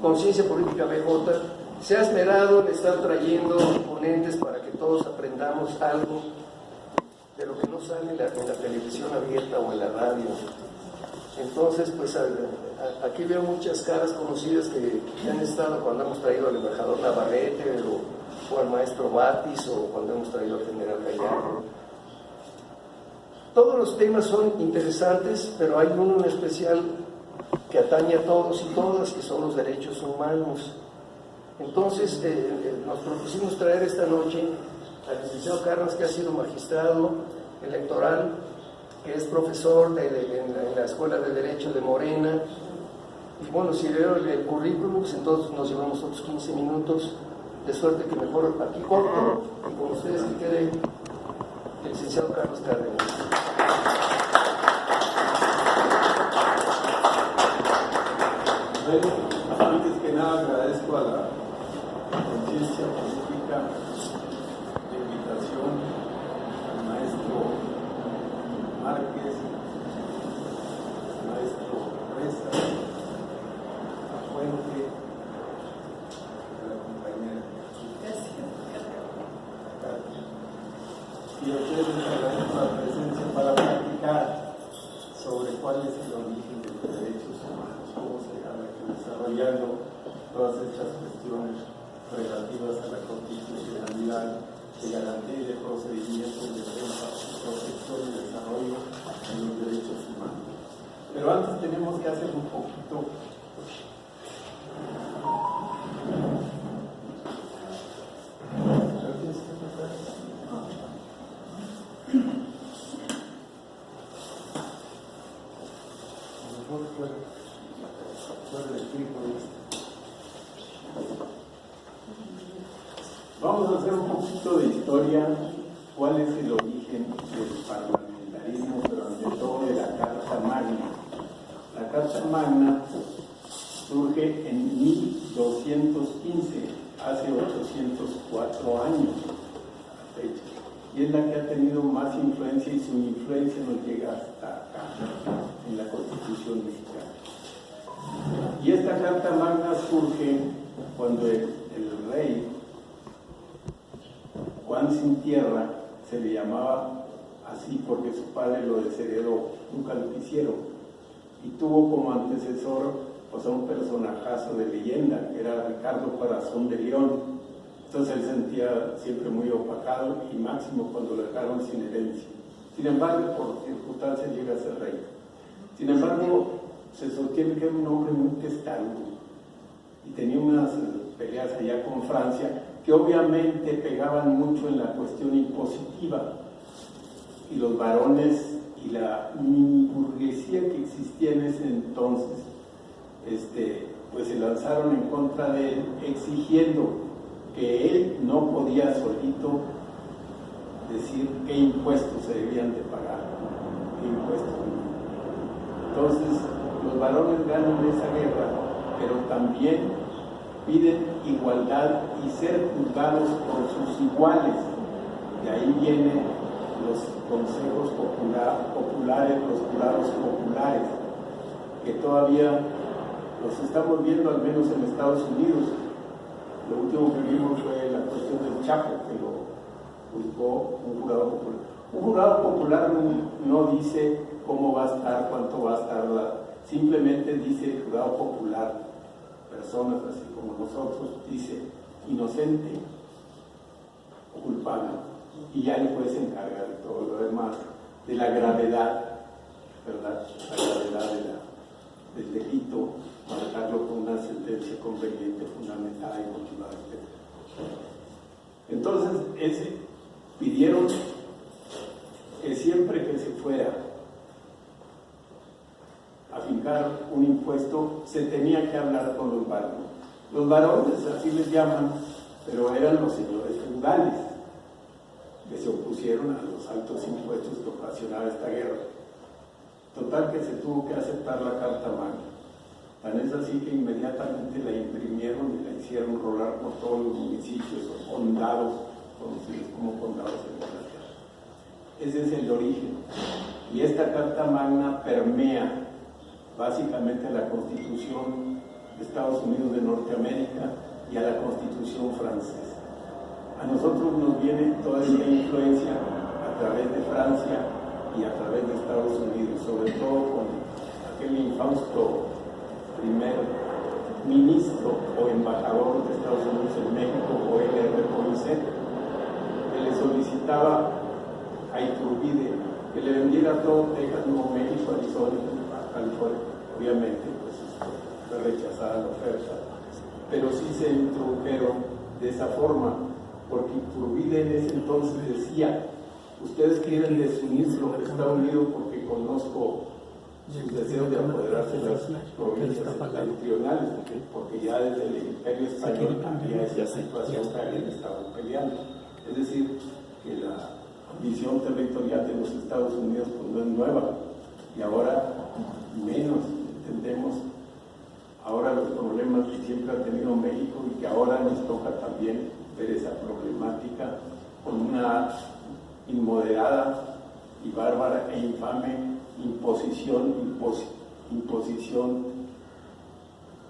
Conciencia Política BJ se ha esmerado en estar trayendo ponentes para que todos aprendamos algo de lo que no sale en la televisión abierta o en la radio. Entonces, pues aquí veo muchas caras conocidas que han estado cuando hemos traído al embajador Navarrete o al maestro Batis o cuando hemos traído al general Gallardo. Todos los temas son interesantes, pero hay uno en especial que atañe a todos y todas, que son los derechos humanos. Entonces, nos propusimos traer esta noche al licenciado Carlos, que ha sido magistrado electoral, que es profesor en la Escuela de Derecho de Morena. Y bueno, si veo el currículum, pues entonces nos llevamos otros 15 minutos, de suerte que mejor aquí corto, y con ustedes que quede el licenciado Carlos Cárdenas. Antes que nada agradezco a la Conciencia Política la invitación al maestro Márquez, al maestro Reza, a Fuente, a la compañera. Y a ustedes les agradezco la presencia para platicar sobre cuál es el origen de los derechos humanos, cómo se desarrollando todas estas cuestiones relativas a la constitucionalidad de garantía de procedimientos de defensa, protección y desarrollo de los derechos humanos. Pero antes tenemos que hacer un poquito vamos a hacer un poquito de historia, cuál es el origen del parlamentarismo, pero ante todo de la Carta Magna. La Carta Magna surge en 1215, hace 804 años, y es la que ha tenido más influencia, y su influencia nos llega hasta acá, en la Constitución mexicana. Y esta Carta Magna surge cuando el rey Juan Sin Tierra, se le llamaba así porque su padre lo desheredó, nunca lo quisieron, y tuvo como antecesor pues, a un personajazo de leyenda, que era Ricardo Corazón de León. Entonces él sentía siempre muy opacado, y máximo cuando lo dejaron sin herencia. Sin embargo, por circunstancias llega a ser rey. Sin embargo, se sostiene que era un hombre muy testarudo, y tenía unas peleas allá con Francia, que obviamente pegaban mucho en la cuestión impositiva, y los varones y la mini burguesía que existía en ese entonces pues se lanzaron en contra de él, exigiendo que él no podía solito decir qué impuestos se debían de pagar, qué impuestos. Entonces los varones ganan esa guerra, pero también piden igualdad y ser juzgados por sus iguales. De ahí vienen los consejos populares, los jurados populares, que todavía los estamos viendo, al menos en Estados Unidos. Lo último que vimos fue la cuestión del Chapo, que lo juzgó un jurado popular. Un jurado popular no dice cómo va a estar, cuánto va a estar, simplemente dice el jurado popular. Personas así como nosotros, dice inocente o culpable, y ya el juez se encarga de todo lo demás, de la gravedad, ¿verdad? La gravedad del delito, marcarlo con una sentencia conveniente, fundamentada y motivada, etc. Entonces, pidieron que siempre que se fuera a fincar un impuesto, se tenía que hablar con los varones. Los varones, así les llaman, pero eran los señores feudales, que se opusieron a los altos impuestos que ocasionaba esta guerra. Total que se tuvo que aceptar la Carta Magna. Tan es así que inmediatamente la imprimieron y la hicieron rolar por todos los municipios o condados, conocidos como condados en Inglaterra. Ese es el origen. Y esta Carta Magna permea básicamente la Constitución de Estados Unidos de Norteamérica y a la Constitución francesa. A nosotros nos viene toda esta influencia a través de Francia y a través de Estados Unidos, sobre todo con aquel infausto primer ministro o embajador de Estados Unidos en México, O.L.R. Poinsett, que le solicitaba a Iturbide que le vendiera todo Texas, Nuevo México, Arizona, California. Obviamente, pues fue rechazada la oferta, pero sí se introdujeron de esa forma, porque Iturbide en ese entonces decía: ustedes quieren desunirse los Estados Unidos porque conozco sus deseos de apoderarse de las provincias septentrionales, porque ya desde el Imperio Español había esa situación que habían estado peleando. Es decir, que la ambición territorial de los Estados Unidos pues no es nueva, y ahora menos entendemos ahora los problemas que siempre ha tenido México, y que ahora nos toca también ver esa problemática con una inmoderada y bárbara e infame imposición,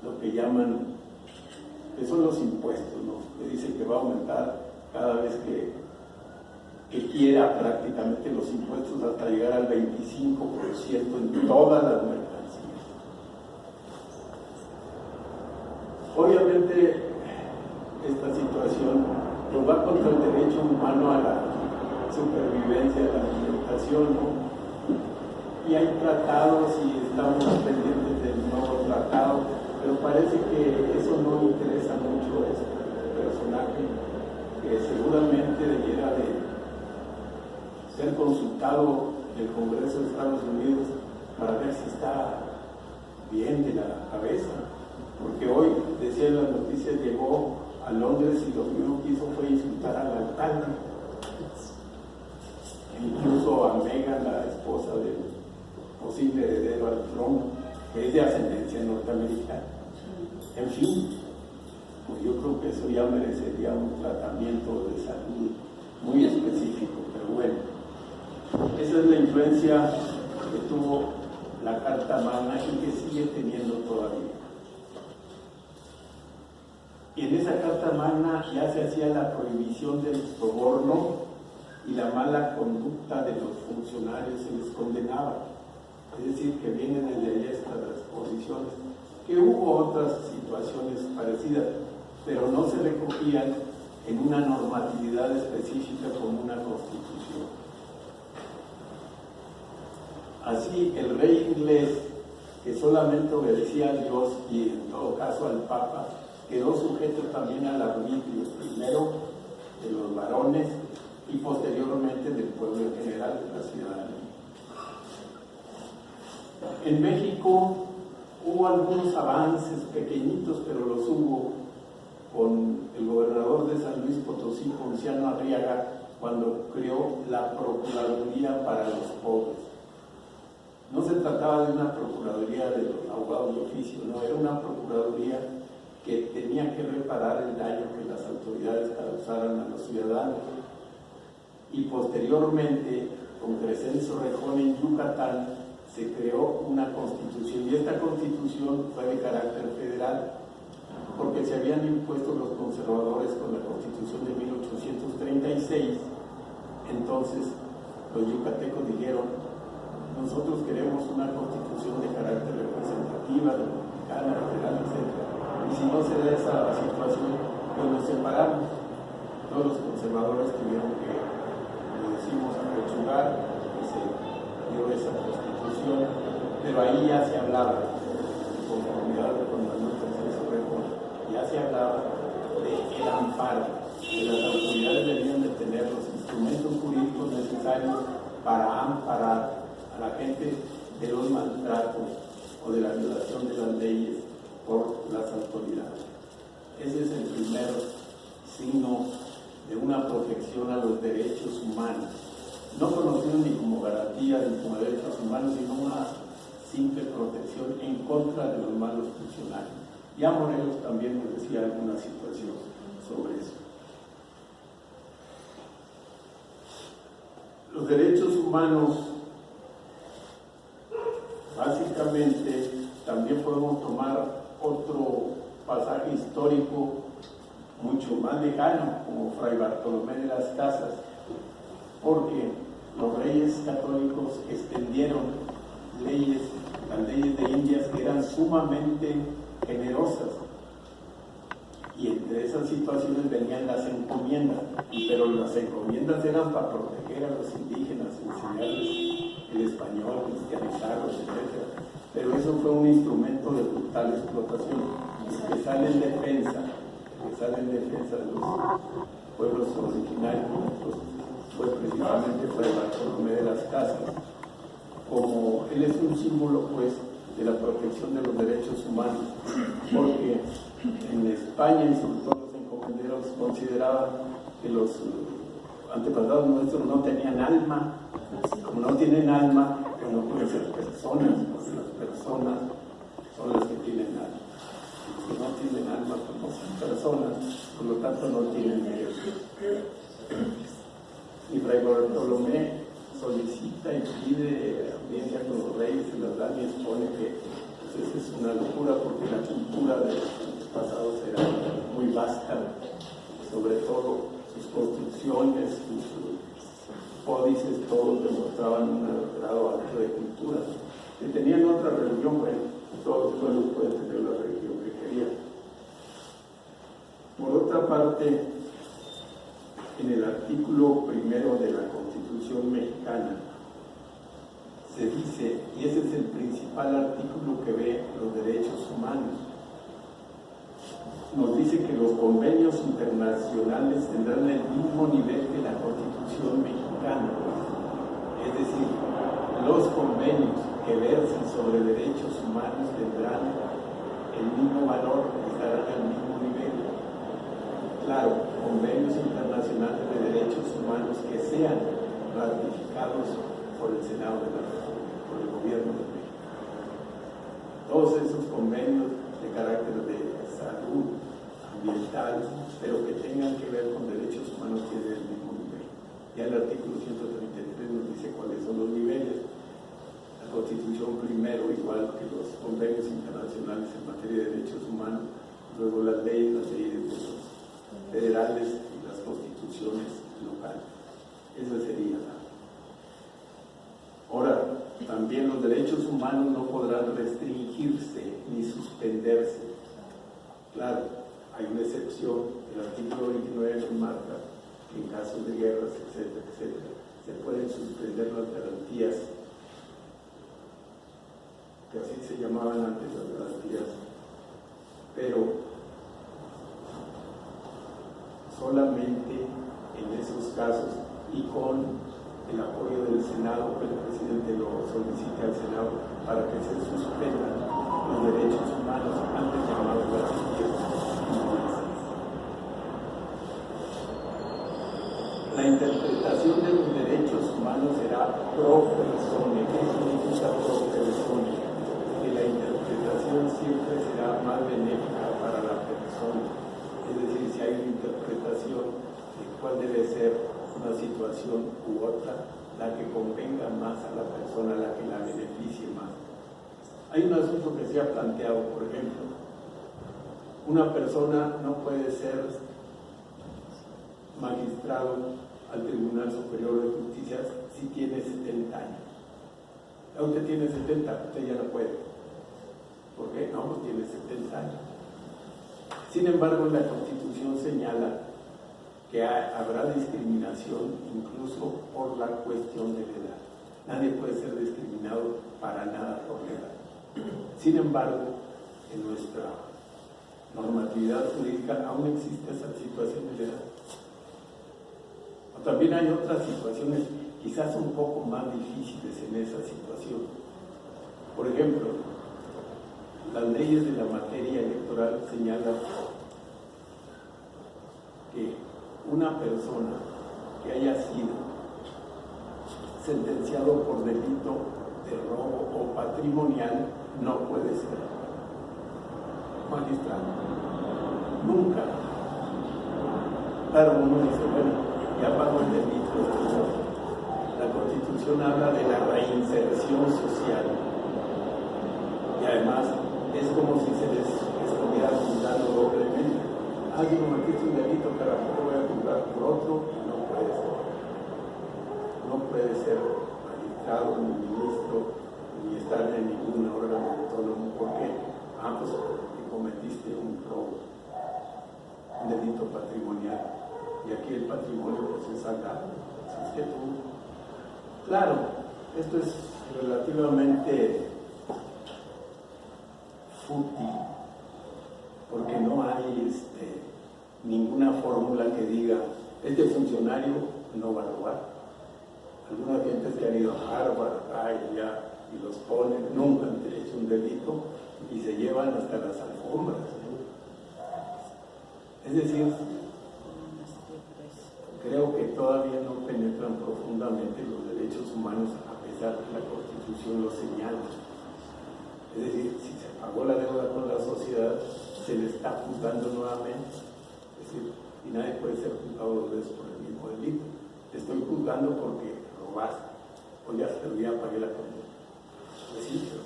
lo que llaman, que son los impuestos, ¿no? Que dice que va a aumentar cada vez que quiera prácticamente los impuestos hasta llegar al 25% en todas las mercancías. Obviamente esta situación nos va contra el derecho humano a la supervivencia, a la alimentación, ¿no? Y hay tratados y estamos pendientes del nuevo tratado, pero parece que eso no interesa mucho a este personaje, que seguramente debiera de ser consultado el Congreso de Estados Unidos para ver si está bien de la cabeza, porque hoy, decía en las noticias, llegó a Londres y lo primero que hizo fue insultar al alcalde, e incluso a Meghan, la esposa del posible heredero al trono, que es de ascendencia norteamericana. En fin, pues yo creo que eso ya merecería un tratamiento de salud muy específico, pero bueno, esa es la influencia que tuvo la Carta Magna y que sigue teniendo todavía. Y en esa Carta Magna ya se hacía la prohibición del soborno y la mala conducta de los funcionarios, se les condenaba. Es decir, que vienen desde ahí estas disposiciones, que hubo otras situaciones parecidas, pero no se recogían en una normatividad específica como una constitución. Así, el rey inglés, que solamente obedecía a Dios y en todo caso al Papa, quedó sujeto también al arbitrio, primero de los varones y posteriormente del pueblo en general, de la ciudadanía. En México hubo algunos avances pequeñitos, pero los hubo, con el gobernador de San Luis Potosí, Ponciano Arriaga, cuando creó la Procuraduría para los Pobres. No se trataba de una procuraduría de los abogados de oficio, no, era una procuraduría que tenía que reparar el daño que las autoridades causaran a los ciudadanos. Y posteriormente, con Crescencio Rejón en Yucatán, se creó una constitución, y esta constitución fue de carácter federal, porque se habían impuesto los conservadores con la constitución de 1836. Entonces los yucatecos dijeron: nosotros queremos una constitución de carácter representativa, republicana, federal, etc. Y si no se da esa situación, pues nos separamos. Todos los conservadores tuvieron que, lo decimos, apechugar, y se dio esa constitución, pero ahí ya se hablaba, en conformidad con Manuel Crescencio Rejón, ya se hablaba del amparo, que las autoridades debían de tener los instrumentos jurídicos necesarios para amparar a la gente de los maltratos o de la violación de las leyes por las autoridades. Ese es el primer signo de una protección a los derechos humanos, no conocido ni como garantía ni como derechos humanos, sino una simple protección en contra de los malos funcionarios. Ya Morelos también nos decía alguna situación sobre eso. Los derechos humanos, básicamente, también podemos tomar otro pasaje histórico mucho más lejano, como Fray Bartolomé de las Casas, porque los reyes católicos extendieron leyes, las leyes de Indias, que eran sumamente generosas, y entre esas situaciones venían las encomiendas, pero las encomiendas eran para proteger a los indígenas, enseñarles el español, cristianizarlos, etc. Pero eso fue un instrumento de brutal explotación, que sale en defensa de los pueblos originarios. Fue precisamente Fray Bartolomé de las Casas, como él es un símbolo, pues, de la protección de los derechos humanos, porque en España, y sobre todo los encomenderos, consideraban que los antepasados nuestros no tenían alma. Como no tienen alma, pues no pueden ser personas, porque las personas son las que tienen alma. Los que no tienen alma, pues no son personas, por lo tanto no tienen derechos. Y Fray Bartolomé solicita y pide audiencia con los reyes, y las dan y expone que pues, esa es una locura, porque la cultura de los pasados era muy vasta, sobre todo sus construcciones, sus códices, todos demostraban un grado alto de cultura. Si tenían otra religión, bueno, todos los pueblos pueden tener la religión que querían. Por otra parte, en el artículo primero de la Constitución mexicana se dice, y ese es el principal artículo que ve los derechos humanos, nos dice que los convenios internacionales tendrán el mismo nivel que la Constitución mexicana. Es decir, los convenios que versen sobre derechos humanos tendrán el mismo valor, estarán al mismo nivel. Claro, convenios internacionales de derechos humanos que sean ratificados por el Senado de la República, por el Gobierno de México. Todos esos convenios de carácter de salud, ambiental, pero que tengan que ver con derechos humanos tienen el mismo nivel. Ya el artículo 133 nos dice cuáles son los niveles. La Constitución primero, igual que los convenios internacionales en materia de derechos humanos, luego las leyes federales y las constituciones locales. Eso sería. Ahora, también los derechos humanos no podrán restringirse ni suspenderse. Claro, hay una excepción, el artículo 29 nos marca que en casos de guerras, etcétera, etcétera, se pueden suspender las garantías, que así se llamaban antes las garantías, pero solamente en esos casos y con el apoyo del Senado, que el presidente lo solicite al Senado para que se suspendan los derechos humanos antes llamados garantías. La interpretación de los derechos humanos será pro persona. ¿Qué significa pro persona? Que la interpretación siempre será más benéfica para la persona. Es decir, si hay una interpretación de cuál debe ser una situación u otra, la que convenga más a la persona, la que la beneficie más. Hay un asunto que se ha planteado, por ejemplo, una persona no puede ser magistrado al Tribunal Superior de Justicia si tiene 70 años. Usted tiene 70, usted ya no puede. ¿Por qué? No, tiene 70 años. Sin embargo, la Constitución señala que habrá discriminación incluso por la cuestión de la edad. Nadie puede ser discriminado para nada por la edad. Sin embargo, en nuestra normatividad jurídica aún existe esa situación de edad. También hay otras situaciones quizás un poco más difíciles en esa situación. Por ejemplo, las leyes de la materia electoral señalan que una persona que haya sido sentenciado por delito de robo o patrimonial no puede ser magistrado. Nunca. Claro, uno dice, bueno, ya pagó el delito. La Constitución habla de la reinserción social. Y además es como si se les estuviera dando si cometiste un delito, pero ¿cómo voy a juzgar por otro? No puede ser. No puede ser magistrado, ni ministro, ni estar en ningún órgano autónomo. ¿Por qué? Pues porque cometiste un robo, un delito patrimonial. Y aquí el patrimonio pues es sagrado. Así es que tú, claro, esto es relativamente fútil, porque no hay ninguna fórmula que diga, este funcionario no va a robar. Algunas gentes que han ido a Harvard, allá, y los ponen, nunca han hecho un delito y se llevan hasta las alfombras, ¿no? Es decir, creo que todavía no penetran profundamente los derechos humanos a pesar de que la Constitución los señala. Es decir, si se pagó la deuda con la sociedad, se le está juzgando nuevamente. Es decir, y nadie puede ser juzgado dos veces por el mismo delito. Te estoy juzgando porque robaste, o ya pagué la condena. Pues sí, pero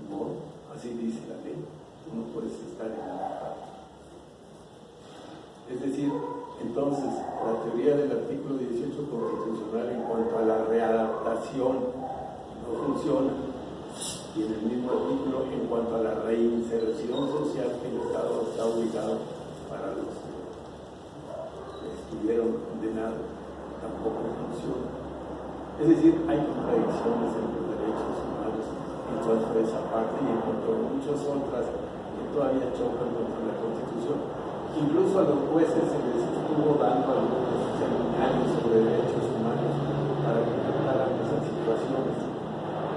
no, así dice la ley. Tú no puedes estar en la libertad. Es decir, entonces, la teoría del artículo 18 constitucional en cuanto a la readaptación no funciona, y en el mismo artículo en cuanto a la reinserción social que el Estado está obligado para los que estuvieron condenados, tampoco funciona. Es decir, hay contradicciones en los derechos humanos en cuanto a esa parte y en cuanto a muchas otras que todavía chocan contra la Constitución. Incluso a los jueces se les estuvo dando algunos seminarios sobre derechos humanos para que trataran esas situaciones,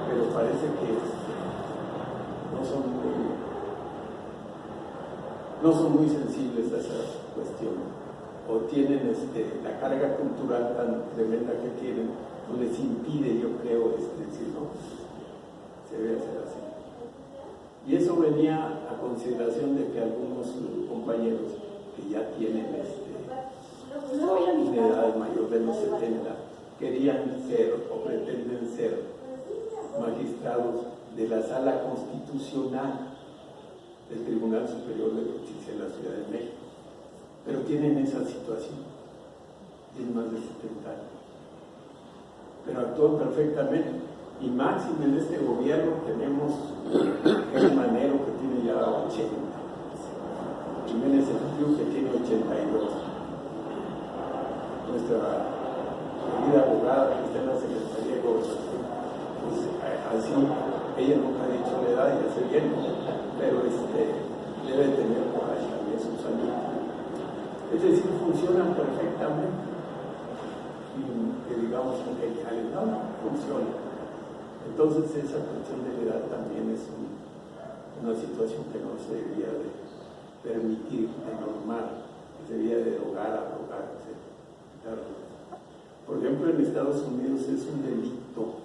pero parece que no son muy sensibles a esa cuestión, o tienen la carga cultural tan tremenda que tienen, pues les impide, yo creo, decir, no, se debe hacer así. Y eso venía a consideración de que algunos compañeros que ya tienen una edad mayor de los 70 querían ser o pretenden ser magistrados de la Sala Constitucional del Tribunal Superior de Justicia de la Ciudad de México, pero tienen esa situación, tienen más de 70 años, pero actúan perfectamente. Y máximo en este gobierno tenemos el Manero, que tiene ya 80, Jiménez Espriu, que tiene 82, nuestra querida abogada que está en la Secretaría de Gobernación, pues así, ella nunca ha dicho la edad y hace bien, pero debe tener por ahí también sus años. Es decir, funcionan perfectamente, y que digamos que ya no funciona. Entonces esa cuestión de la edad también es una situación que no se debería de permitir, de normar, que se debería de derogar, abrogar, etc. Por ejemplo, en Estados Unidos es un delito,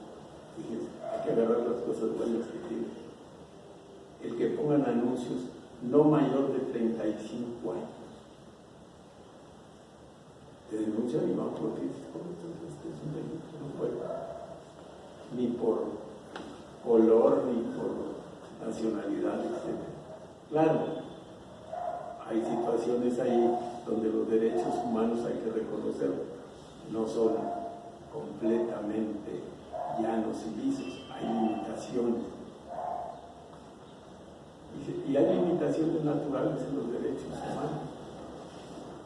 fíjense, hay que agarrar las cosas buenas que tiene, el que pongan anuncios no mayor de 35 años. Te denuncian y no, porque dices, ¿cómo es un delito? No puede. Ni por color, ni por nacionalidad, etc. Claro, hay situaciones ahí donde los derechos humanos hay que reconocerlos, no son completamente llanos y lisos, hay limitaciones. Y hay limitaciones naturales en los derechos humanos.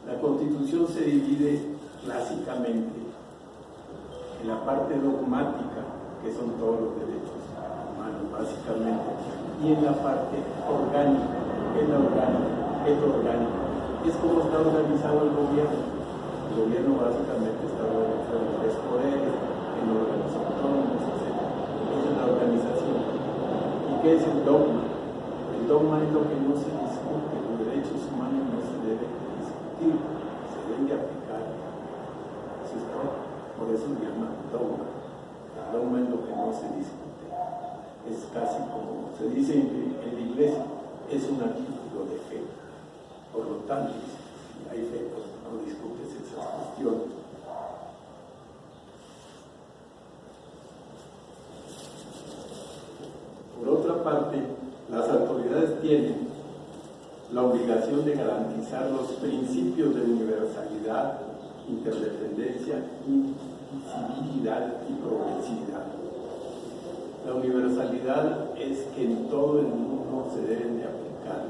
La Constitución se divide clásicamente en la parte dogmática, que son todos los derechos humanos, básicamente, y en la parte orgánica. ¿Qué es la orgánica? ¿Qué es lo orgánico? Es como está organizado el gobierno. El gobierno básicamente está organizado en tres poderes, en órganos autónomos, etc. Esa es la organización. ¿Y qué es el dogma? El dogma es lo que no se discute, los derechos humanos no se deben discutir, se deben de aplicar. Eso es todo. Por eso se llama dogma. El dogma es lo que no se discute. Es casi como se dice en la iglesia, es un artículo de fe. Por lo tanto, si hay fe, pues no discutes esas cuestiones. Por otra parte, las autoridades tienen la obligación de garantizar los principios de universalidad, interdependencia, indivisibilidad y progresividad. La universalidad es que en todo el mundo se deben de aplicar,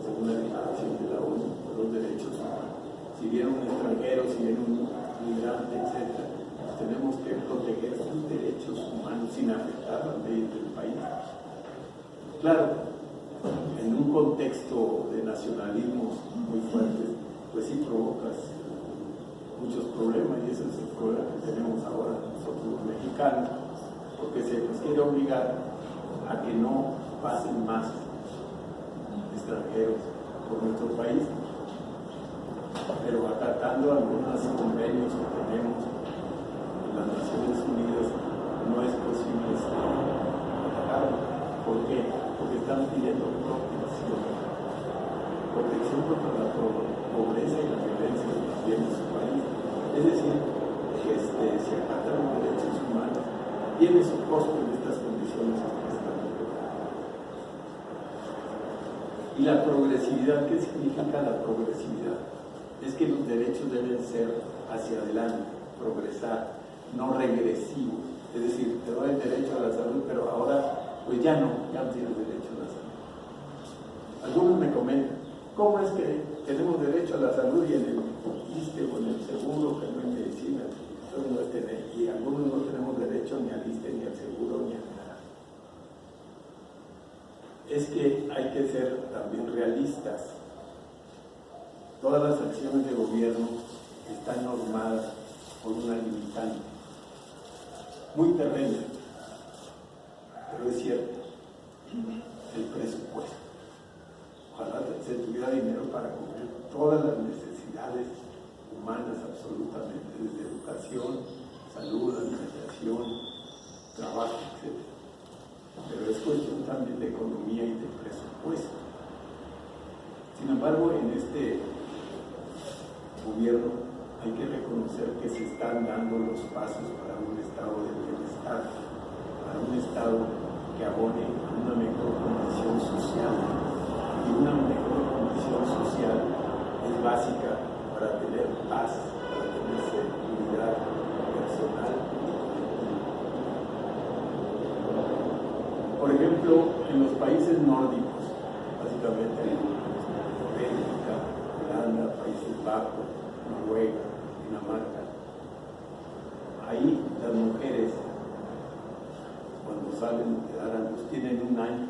según la Declaración de la ONU, los derechos humanos. Si viene un extranjero, si viene un migrante, etc., tenemos que proteger sus derechos humanos sin afectar las leyes del país. Claro, en un contexto de nacionalismos muy fuertes, pues sí provocas muchos problemas, y ese es el problema que tenemos ahora nosotros los mexicanos, porque se nos quiere obligar a que no pasen más extranjeros por nuestro país, pero acatando algunos convenios que tenemos en las Naciones Unidas, no es posible atacarlo. ¿Por qué? Porque están pidiendo protección contra la pobreza y la violencia también en su país. Es decir, que si acatan los derechos humanos, tiene su costo en estas condiciones que están viviendo. Y la progresividad, ¿qué significa la progresividad? Es que los derechos deben ser hacia adelante, progresar, no regresivos. Es decir, te doy el derecho a la salud, pero ahora pues ya no tienes derecho a la salud. Algunos me comentan, ¿cómo es que tenemos derecho a la salud y en el ISSSTE o en el seguro, que no hay medicina? Entonces no es tener, y algunos no tenemos derecho ni al ISSSTE, ni al seguro, ni a nada. Es que hay que ser también realistas. Todas las acciones de gobierno están normadas por una limitante muy terrible, pero es cierto, el presupuesto. Ojalá se tuviera dinero para cubrir todas las necesidades humanas absolutamente, desde educación, salud, alimentación, trabajo, etc. Pero es cuestión también de economía y de presupuesto. Sin embargo, en este gobierno hay que reconocer que se están dando los pasos para un estado de bienestar, para un estado que abone a una mejor condición social. Y una mejor condición social es básica para tener paz, para tener seguridad personal y colectiva. Por ejemplo, en los países nórdicos, básicamente en Bélgica, Holanda, Países Bajos, Noruega, Dinamarca, ahí las mujeres, cuando salen de dar a luz, tienen un año.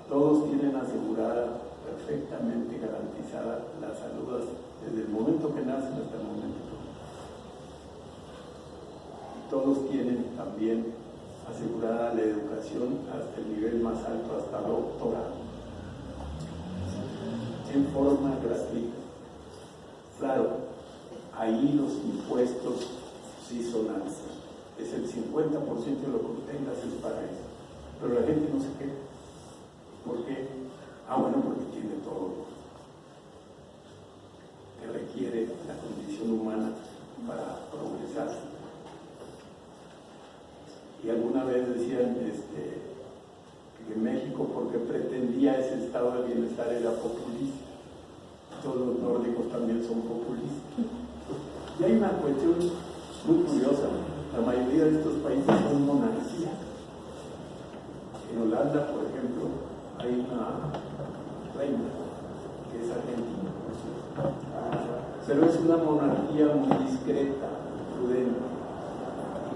Todos tienen asegurada, perfectamente garantizada la salud desde el momento que nacen hasta el momento que mueren. Y todos tienen también asegurada la educación hasta el nivel más alto, hasta doctorado, en forma gratuita. Claro, ahí los impuestos sí son altos. Es el 50% de lo que obtengas es para eso. Pero la gente no se queja. ¿Por qué? Bueno, porque tiene todo que requiere la condición humana para progresar. Y alguna vez decían que México, porque pretendía ese estado de bienestar, era populista. Todos los nórdicos también son populistas. Y hay una cuestión muy curiosa. La mayoría de estos países son monarquías. En Holanda, por ejemplo, hay una reina que es argentina, pero es una monarquía muy discreta, prudente.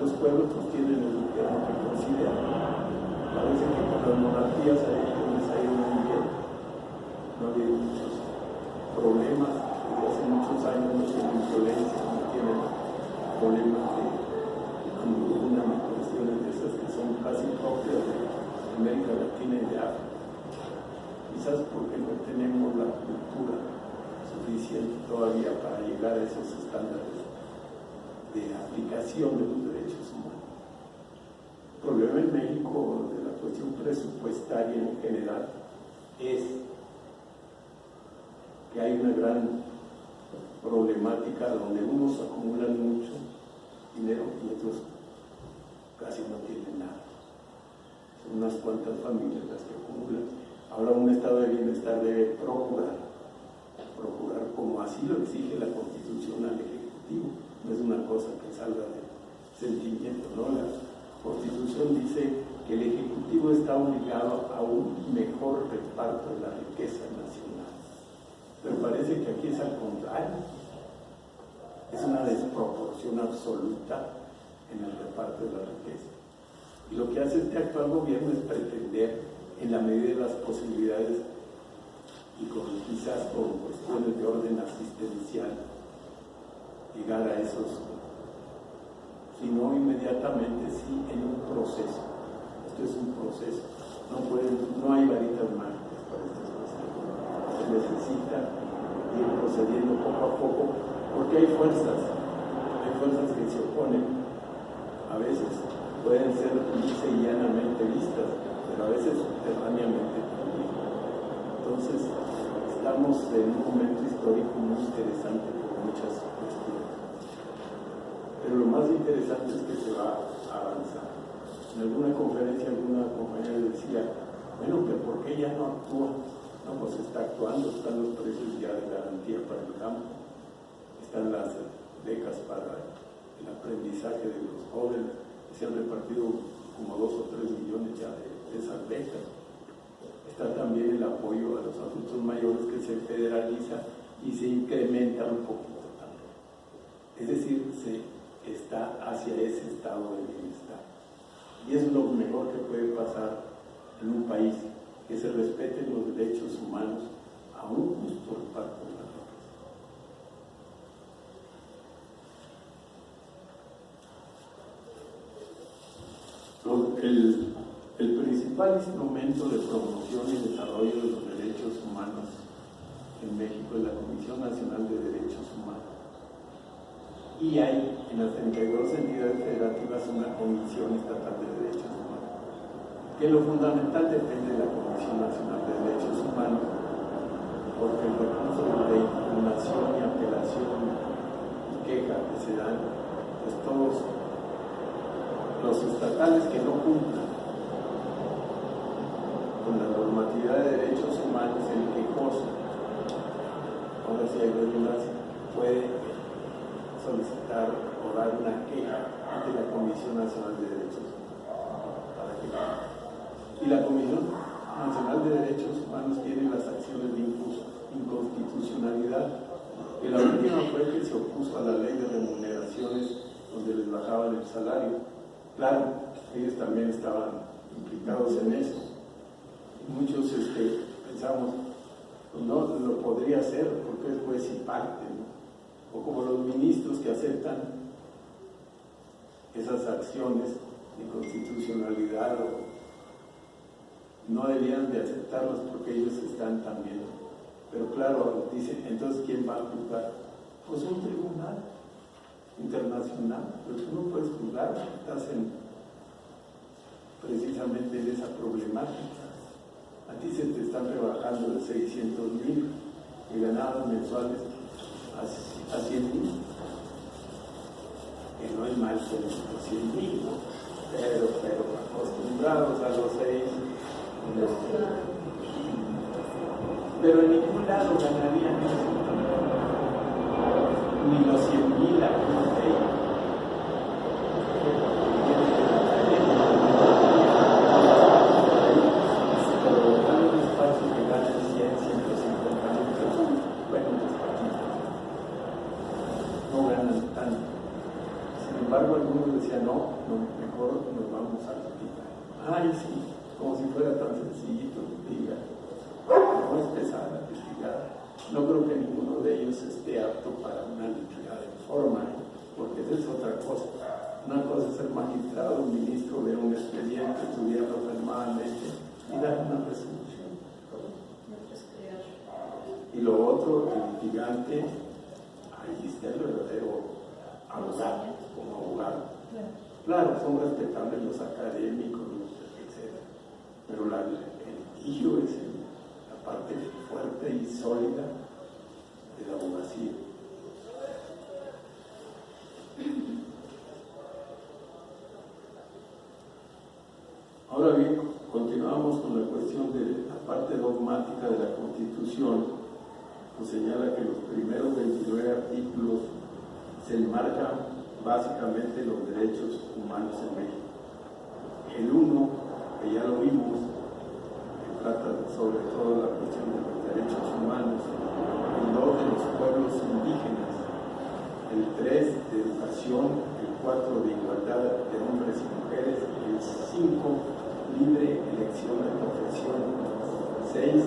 Los pueblos pues tienen el gobierno que consideran. Parece que con las monarquías les ha ido muy bien. No ha habido muchos problemas, desde hace muchos años no tienen violencia, no tienen problemas de hambruna, cuestiones de esas que son casi propias de América Latina y de África. Quizás porque no tenemos la cultura suficiente todavía para llegar a esos estándares de aplicación de los derechos humanos. El problema en México de la cuestión presupuestaria en general es que hay una gran problemática donde unos acumulan mucho dinero y otros casi no tienen nada. Son una unas cuantas familias las que acumulan. Ahora un estado de bienestar debe procurar como así lo exige la Constitución al Ejecutivo. No es una cosa que salga de sentimiento, ¿no? La Constitución dice que el Ejecutivo está obligado a un mejor reparto de la riqueza nacional. Pero parece que aquí es al contrario. Es una desproporción absoluta en el reparto de la riqueza. Y lo que hace este actual gobierno es pretender, en la medida de las posibilidades y quizás con cuestiones de orden asistencial, llegar a esos, si no inmediatamente, sí en un proceso. Esto es un proceso. No hay varitas mágicas para estas cuestiones. Se necesita ir procediendo poco a poco, porque hay fuerzas que se oponen. A veces pueden ser lisa y llanamente vistas, pero a veces subterráneamente también. Entonces, estamos en un momento histórico muy interesante por muchas cuestiones. Pero lo más interesante es que se va a avanzar. En alguna conferencia, alguna compañera decía, bueno, pero ¿por qué ya no actúa? No, pues está actuando, están los precios ya de garantía para el campo, están las becas para el aprendizaje de los jóvenes, se han repartido como 2 o 3 millones ya de esas becas. Está también el apoyo a los adultos mayores que se federaliza y se incrementa un poquito también. Es decir, se está hacia ese estado de bienestar. Y es lo mejor que puede pasar en un país, que se respeten los derechos humanos a un justo reparto de la riqueza. El principal instrumento de promoción y desarrollo de los derechos humanos en México es la Comisión Nacional de Derechos Humanos. Y hay en las 32 entidades federativas una Comisión Estatal de Derechos Humanos, que lo fundamental depende de la Comisión Nacional de Derechos Humanos, porque el recurso de impugnación y apelación y queja que se dan, pues todos los estatales que no cumplan con la normatividad de derechos humanos, el quejoso, ahora si hay redundancia, puede solicitar o dar una queja ante la Comisión Nacional de Derechos Humanos. Y la Comisión Nacional de Derechos Humanos tiene las acciones de inconstitucionalidad, que la última fue que se opuso a la ley de remuneraciones donde les bajaban el salario. Claro, ellos también estaban implicados en eso. Muchos pensamos, pues no lo podría hacer porque es juez y parte, ¿no? O como los ministros que aceptan esas acciones de constitucionalidad, no deberían de aceptarlas porque ellos están también. Pero claro, dicen, entonces ¿quién va a juzgar? Pues un tribunal internacional, pero tú no puedes juzgar, estás precisamente en esa problemática. A ti se te están rebajando de 600,000 y ganados mensuales a 100,000, que no es mal ser 100,000, ¿no? pero acostumbrados a los 6, pero en ningún lado ganarían eso, ni los 100,000 aquí. No, mejor nos vamos al hospital. Ay, sí, como si fuera tan sencillito, diga, no es pesada la litigada. No creo que ninguno de ellos esté apto para una litigada en forma, porque esa es otra cosa. Una cosa es ser magistrado, un ministro, ver un expediente, estudiarlo calmadamente y dar una resolución. Y lo otro, el litigante, ahí está el verdadero abogado, como abogado. Claro, son respetables los académicos, etc. Pero el litigio es la parte fuerte y sólida de la abogacía. Ahora bien, continuamos con la cuestión de la parte dogmática de la Constitución, nos señala que los primeros 29 artículos se enmarcan básicamente los derechos humanos en México. El 1, que ya lo vimos, que trata sobre todo la cuestión de los derechos humanos. El 2, de los pueblos indígenas. El 3, de educación. El 4, de igualdad de hombres y mujeres. El 5, libre elección de profesión. 6,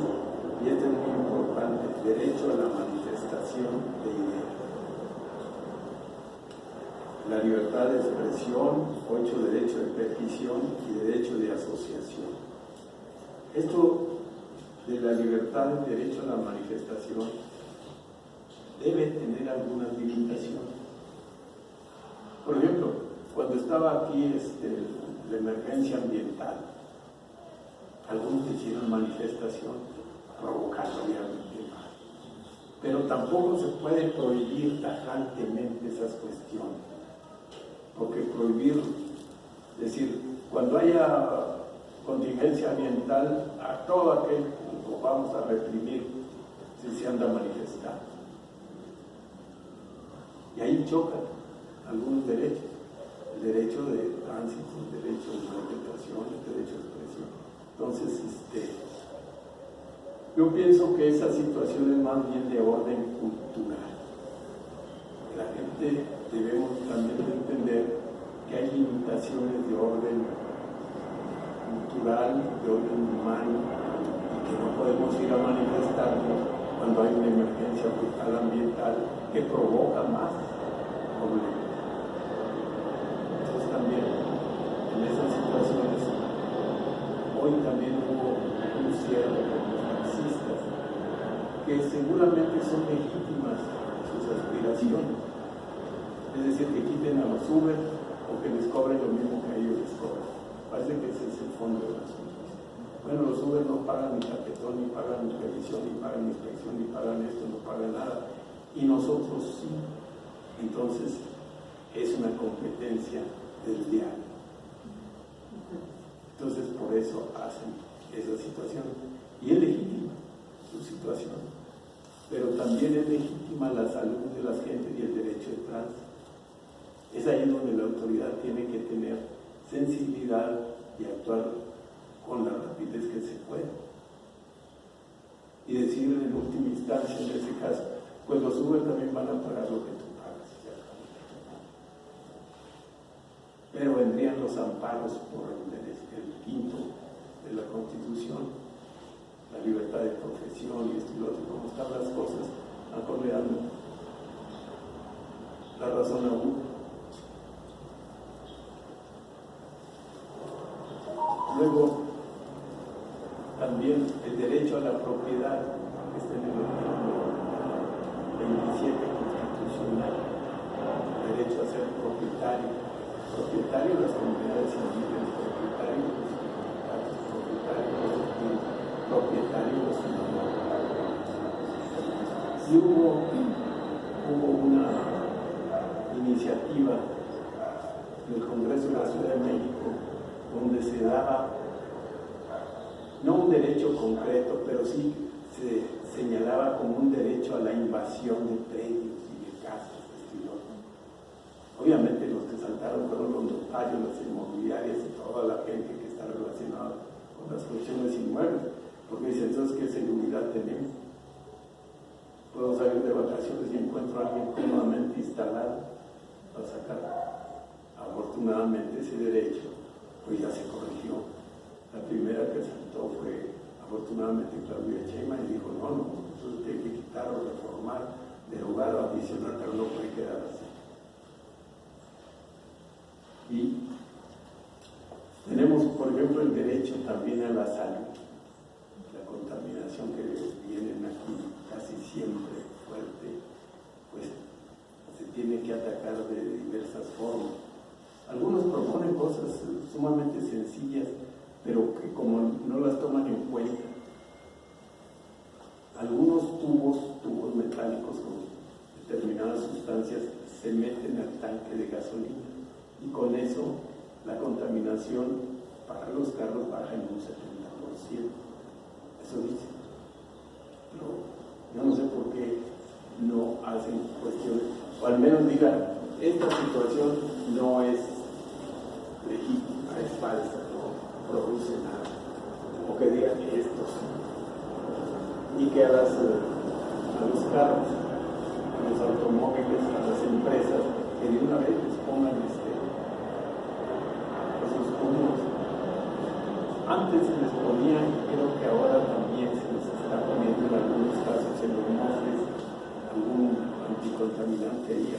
y este es muy importante, derecho a la manifestación de ideas. La libertad de expresión. 8, derecho de petición y derecho de asociación. Esto de la libertad de derecho a la manifestación debe tener algunas limitaciones. Por ejemplo, cuando estaba aquí la emergencia ambiental, algunos hicieron manifestación provocando obviamente, pero tampoco se puede prohibir tajantemente esas cuestiones, porque prohibir, es decir, cuando haya contingencia ambiental, a todo aquel lo vamos a reprimir si se anda manifestando. Y ahí chocan algunos derechos, el derecho de tránsito, el derecho de manifestación, el derecho de expresión. Entonces, yo pienso que esa situación es más bien de orden cultural. La gente debemos también entender que hay limitaciones de orden cultural, de orden humano, y que no podemos ir a manifestarnos cuando hay una emergencia brutal ambiental que provoca más problemas. Entonces también en esas situaciones, hoy también hubo un cierre con los taxistas, que seguramente son legítimas sus aspiraciones, es decir, que quiten a los Uber o que les cobren lo mismo que ellos les cobran. Parece que ese es el fondo del asunto. Bueno, los Uber no pagan ni tapetón, ni pagan ni revisión, ni pagan inspección, ni pagan esto, no pagan nada, y nosotros sí. Entonces es una competencia desleal. Entonces por eso hacen esa situación, y es legítima su situación, pero también es legítima la salud de la gente y el derecho de tránsito. Es ahí donde la autoridad tiene que tener sensibilidad y actuar con la rapidez que se pueda. Y decir en última instancia, en ese caso, pues los Uber también van a pagar lo que tú pagas. Pero vendrían los amparos por el quinto de la Constitución, la libertad de profesión y esto y lo otro, como están las cosas, mejor le dan la razón a uno. Luego, también el derecho a la propiedad, que está en el artículo 27 constitucional, el derecho a ser propietario de las comunidades indígenas, propietario de los sindicatos, propietario de los ciudadanos. Y hubo una iniciativa del Congreso de la Ciudad de México donde se daba, no un derecho concreto, pero sí se señalaba como un derecho a la invasión de predios y de casas, obviamente los que saltaron fueron los notarios, las inmobiliarias y toda la gente que está relacionada con las cuestiones inmuebles, porque dicen, entonces, ¿qué seguridad tenemos? Puedo salir de vacaciones y encuentro a alguien cómodamente instalado para sacar. Afortunadamente ese derecho pues ya se corrigió. La primera que saltó fue afortunadamente Claudia Sheinbaum y dijo, no, entonces tiene que quitar o reformar, derogar o adicionar, pero no puede quedar así. Y tenemos, por ejemplo, el derecho también a la salud, la contaminación que vienen aquí casi siempre fuerte, pues se tiene que atacar de diversas formas. Algunos proponen cosas sumamente sencillas, pero que como no las toman en cuenta. Algunos tubos metálicos con determinadas sustancias se meten al tanque de gasolina y con eso la contaminación pagar los carros baja en un 70%. Eso dice. Pero yo no sé por qué no hacen cuestiones, o al menos digan, esta situación no es legítima, es falsa, no produce nada. O que digan esto sí. Y que a los carros, a los automóviles, a las empresas, que de una vez les pongan esos puntos. Antes se les ponían, creo que ahora también se les está poniendo en algunos casos en los mofles algún anticontaminante ahí,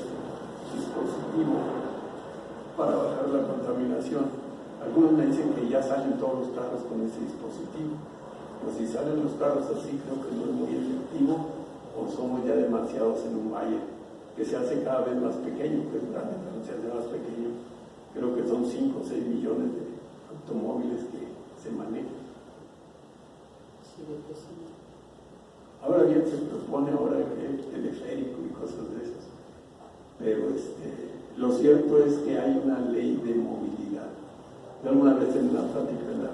dispositivo para bajar la contaminación. Algunos me dicen que ya salen todos los carros con ese dispositivo. Pues si salen los carros así, creo que no es muy efectivo, o somos ya demasiados en un valle que se hace cada vez más pequeño, que es grande, pero se hace más pequeño. Creo que son 5 o 6 millones de automóviles que se manejan. Ahora bien se propone ahora el teleférico y cosas de esas. Pero lo cierto es que hay una ley de movilidad. Yo alguna vez en una plática en el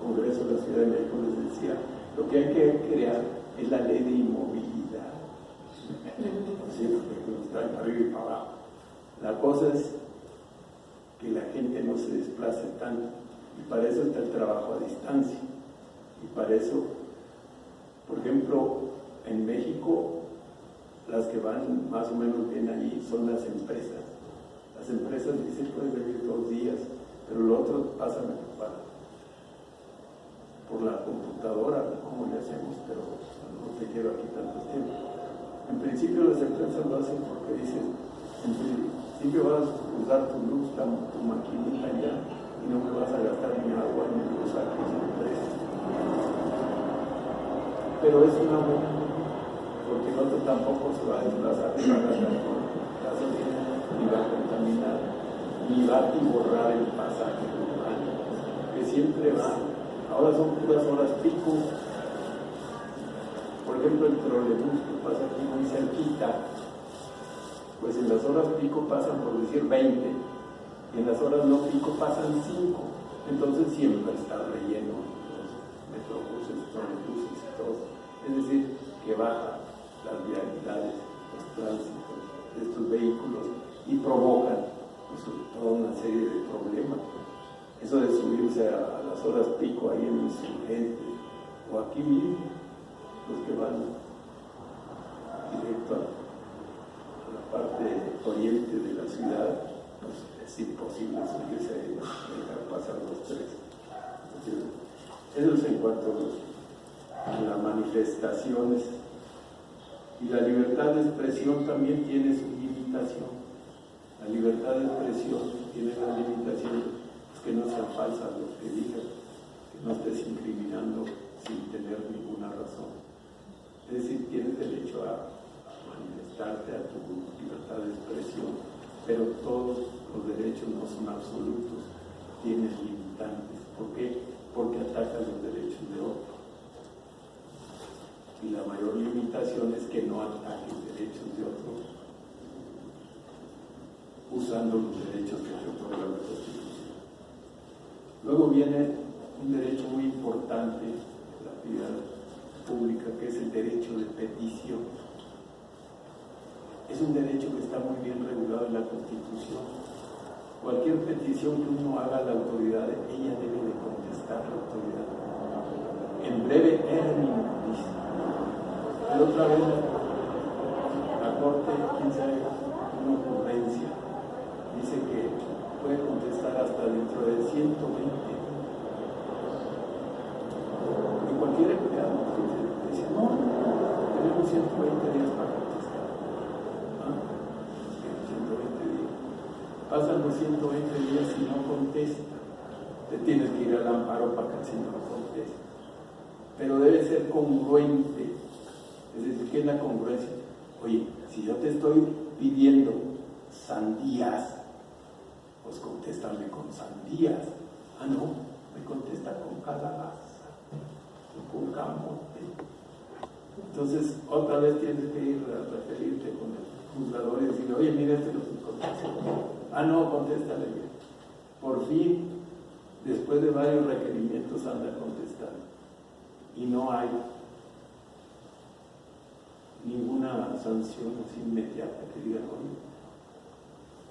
Congreso de la Ciudad de México les decía, lo que hay que crear es la ley de inmovilidad. Así, porque nos traen para arriba y para abajo. La cosa es que la gente no se desplace tanto, y para eso está el trabajo a distancia. Y para eso, por ejemplo, en México, las que van más o menos bien allí son las empresas. Las empresas dicen pueden venir 2 días, pero lo otro pasa por la computadora, como le hacemos, pero no te quiero aquí tanto tiempo. En principio las empresas lo hacen porque dicen, en principio vas a usar tu luz, tu maquinita ya, y no me vas a gastar ni agua ni luz aquí en la empresa. Pero es una buena, porque el otro tampoco se va a desplazar ni va a gastar con gasolina, ni va a contaminar, ni va a borrar el pasaje urbano, que siempre va. Ahora son puras horas pico. Por ejemplo, el trolebús que pasa aquí muy cerquita, pues en las horas pico pasan, por decir, 20, y en las horas no pico pasan 5. Entonces siempre está relleno los metrobuses, trolebuses y todo. Es decir, que baja las vialidades, los tránsitos de estos vehículos y provocan pues, toda una serie de problemas. Eso de subirse a las horas pico ahí en Insurgente o aquí mismo, los que van directo a la parte oriente de la ciudad, pues es imposible subirse ahí, dejar pasar los tres. Eso es en cuanto a las manifestaciones. Y la libertad de expresión también tiene su limitación. La libertad de expresión tiene una limitación, es que no sean falsas lo que digan, que no estés incriminando sin tener ninguna razón. Es decir, tienes derecho a manifestarte a tu libertad de expresión, pero todos los derechos no son absolutos, tienes limitantes. ¿Por qué? Porque atacan los derechos de otros. Y la mayor limitación es que no ataquen derechos de otros usando los derechos que te otorga la Constitución. Luego viene un derecho muy importante de la actividad pública, que es el derecho de petición. Es un derecho que está muy bien regulado en la Constitución. Cualquier petición que uno haga a la autoridad, ella debe de contestar a la autoridad. En breve término, dice. La otra vez la Corte, quién sabe, una ocurrencia, dice que puede contestar hasta dentro de 120. Y cualquier empleado dice, no, tenemos 120 días para contestar. 120 días. Pasan los 120 días y no contesta. Te tienes que ir al amparo para que el señor conteste. Pero debe ser congruente. Es decir, ¿qué es la congruencia? Oye, si yo te estoy pidiendo sandías, pues contéstame con sandías. Ah, no, me contesta con calabaza o con camote. Entonces, otra vez tienes que ir a referirte con el juzgador y decirle, oye, mira, este no te contesta. Ah, no, contéstale bien. Por fin, después de varios requerimientos anda contestando y no hay ninguna sanción así inmediata que digan,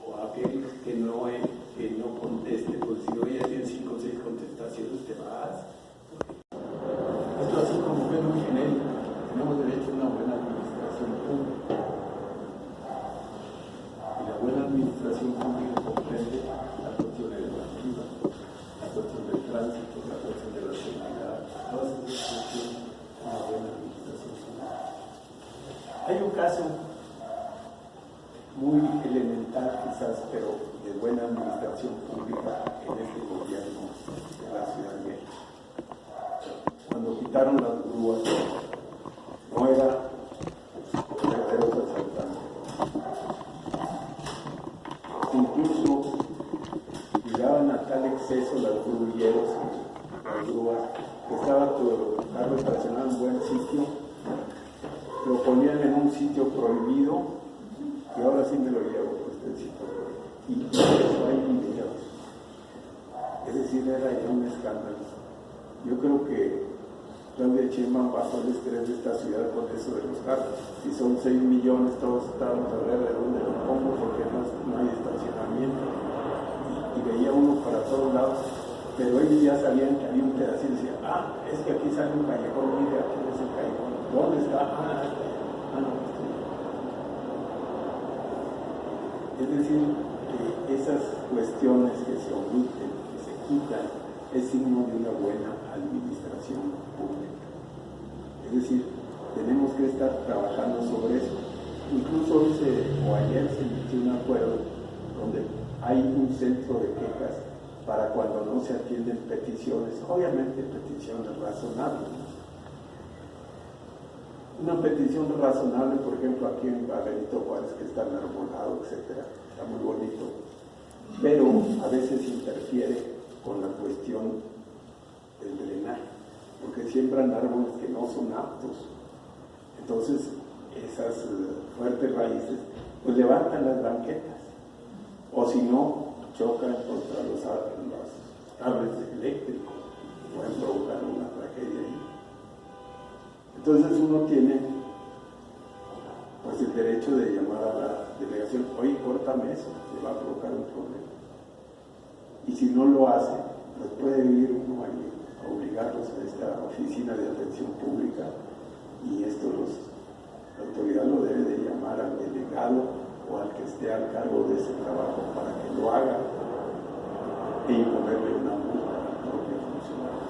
o aquel que no conteste, pues si hoy tienes 5 o 6 contestaciones te vas. Esto así como que muy genérico. Tenemos derecho a una buena administración pública. Y la buena administración pública comprende la cuestión educativa, la cuestión del tránsito, la cuestión de la seguridad, todas esas cuestiones, una buena administración pública. Hay un caso muy elemental quizás, pero de buena administración pública en este gobierno de la Ciudad de México. Cuando quitaron las grúas, no era verdaderos asaltantes. Incluso llegaban a tal exceso los grulleros, las grúas, que estaba tu carro estacionado en un buen sitio, lo ponían en un sitio prohibido y ahora sí me lo llevo, pues el sitio prohibido. Y eso hay videos. Es decir, era ya un escándalo. Yo creo que Claudia Sheinbaum pasó el estrés de esta ciudad con eso de los carros. Si son 6 millones, todos estábamos a ver de dónde lo pongo porque no hay estacionamiento. Y veía uno para todos lados, pero ellos ya sabían que había un pedacito y decían, es que aquí sale un callejón, mire, aquí es el callejón. ¿Dónde está? No. Es decir, que esas cuestiones que se omiten, que se quitan, es signo de una buena administración pública. Es decir, tenemos que estar trabajando sobre eso. Incluso ayer se inició un acuerdo donde hay un centro de quejas para cuando no se atienden peticiones, obviamente peticiones razonables. Una petición razonable, por ejemplo, aquí en Benito Juárez, que está enarbolado, etcétera, está muy bonito, pero a veces interfiere con la cuestión del drenaje, porque siembran árboles que no son aptos. Entonces, esas fuertes raíces, pues levantan las banquetas, o si no, chocan contra los cables eléctricos, pueden provocar una tragedia ahí. Entonces uno tiene pues el derecho de llamar a la delegación, oye, córtame eso, se va a provocar un problema. Y si no lo hace, pues puede ir uno ahí a obligarlos a esta oficina de atención pública y la autoridad lo debe de llamar al delegado o al que esté al cargo de ese trabajo para que lo haga e imponerle una multa al propio funcionario.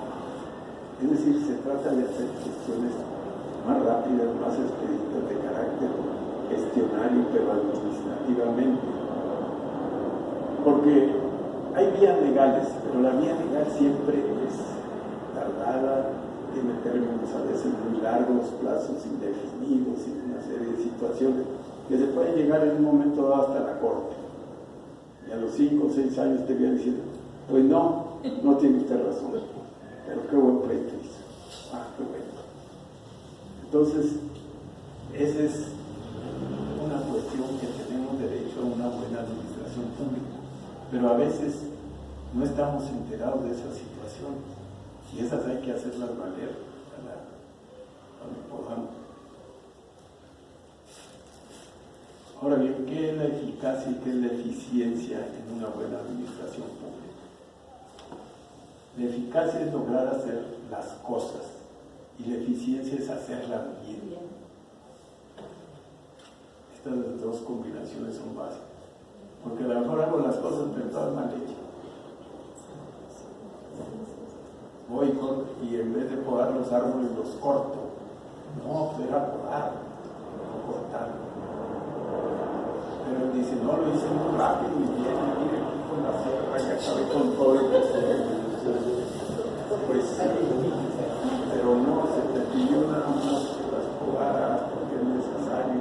Es decir, se trata de hacer gestiones más rápidas, más expeditas de carácter gestionario, pero administrativamente. Porque hay vías legales, pero la vía legal siempre es tardada, tiene términos a veces muy largos, plazos indefinidos y una serie de situaciones que se pueden llegar en un momento dado hasta la corte. Y a los 5 o 6 años te voy a decir, pues no tiene usted razón, pero qué buen pleito hizo. Qué bueno. Entonces, esa es una cuestión que tenemos derecho a una buena administración pública, pero a veces no estamos enterados de esas situaciones y esas hay que hacerlas valer cuando podamos. Ahora bien, ¿qué es la eficacia y qué es la eficiencia en una buena administración pública? La eficacia es lograr hacer las cosas y la eficiencia es hacerlas bien. Estas dos combinaciones son básicas, porque a lo mejor hago las cosas pero todas mal hechas. Voy y en vez de podar los árboles los corto. No, pues era podar, no cortar. Pero él dice, no, lo hice muy rápido y bien, y mire, aquí con la sierra que acabé con todo el pues sí, pero no, se te pidió nada más que las podaras porque es necesario,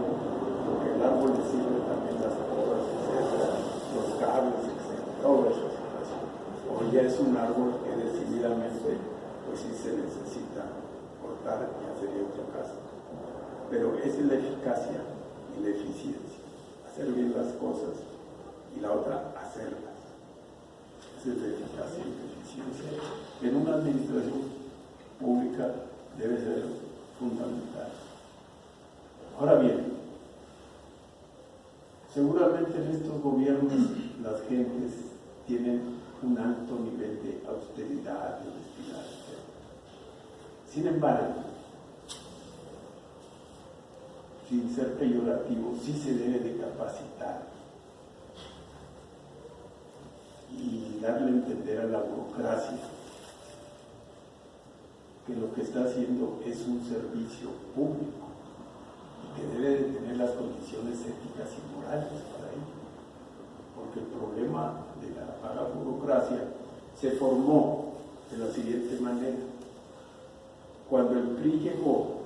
porque el árbol le sirve también las podas, etc., los cables, etc., toda esa situación. O ya es un árbol que decididamente, pues sí se necesita cortar, ya sería otro caso. Pero esa es la eficacia y la eficiencia, hacer bien las cosas y la otra, hacerlas. Esa es la eficacia y la eficiencia. En una administración pública debe ser fundamental. Ahora bien, seguramente en estos gobiernos las gentes tienen un alto nivel de austeridad, de honestidad, etc. Sin embargo, sin ser peyorativo, sí se debe de capacitar y darle a entender a la burocracia que lo que está haciendo es un servicio público y que debe de tener las condiciones éticas y morales para ello. Porque el problema de la vaga burocracia se formó de la siguiente manera. Cuando el PRI llegó,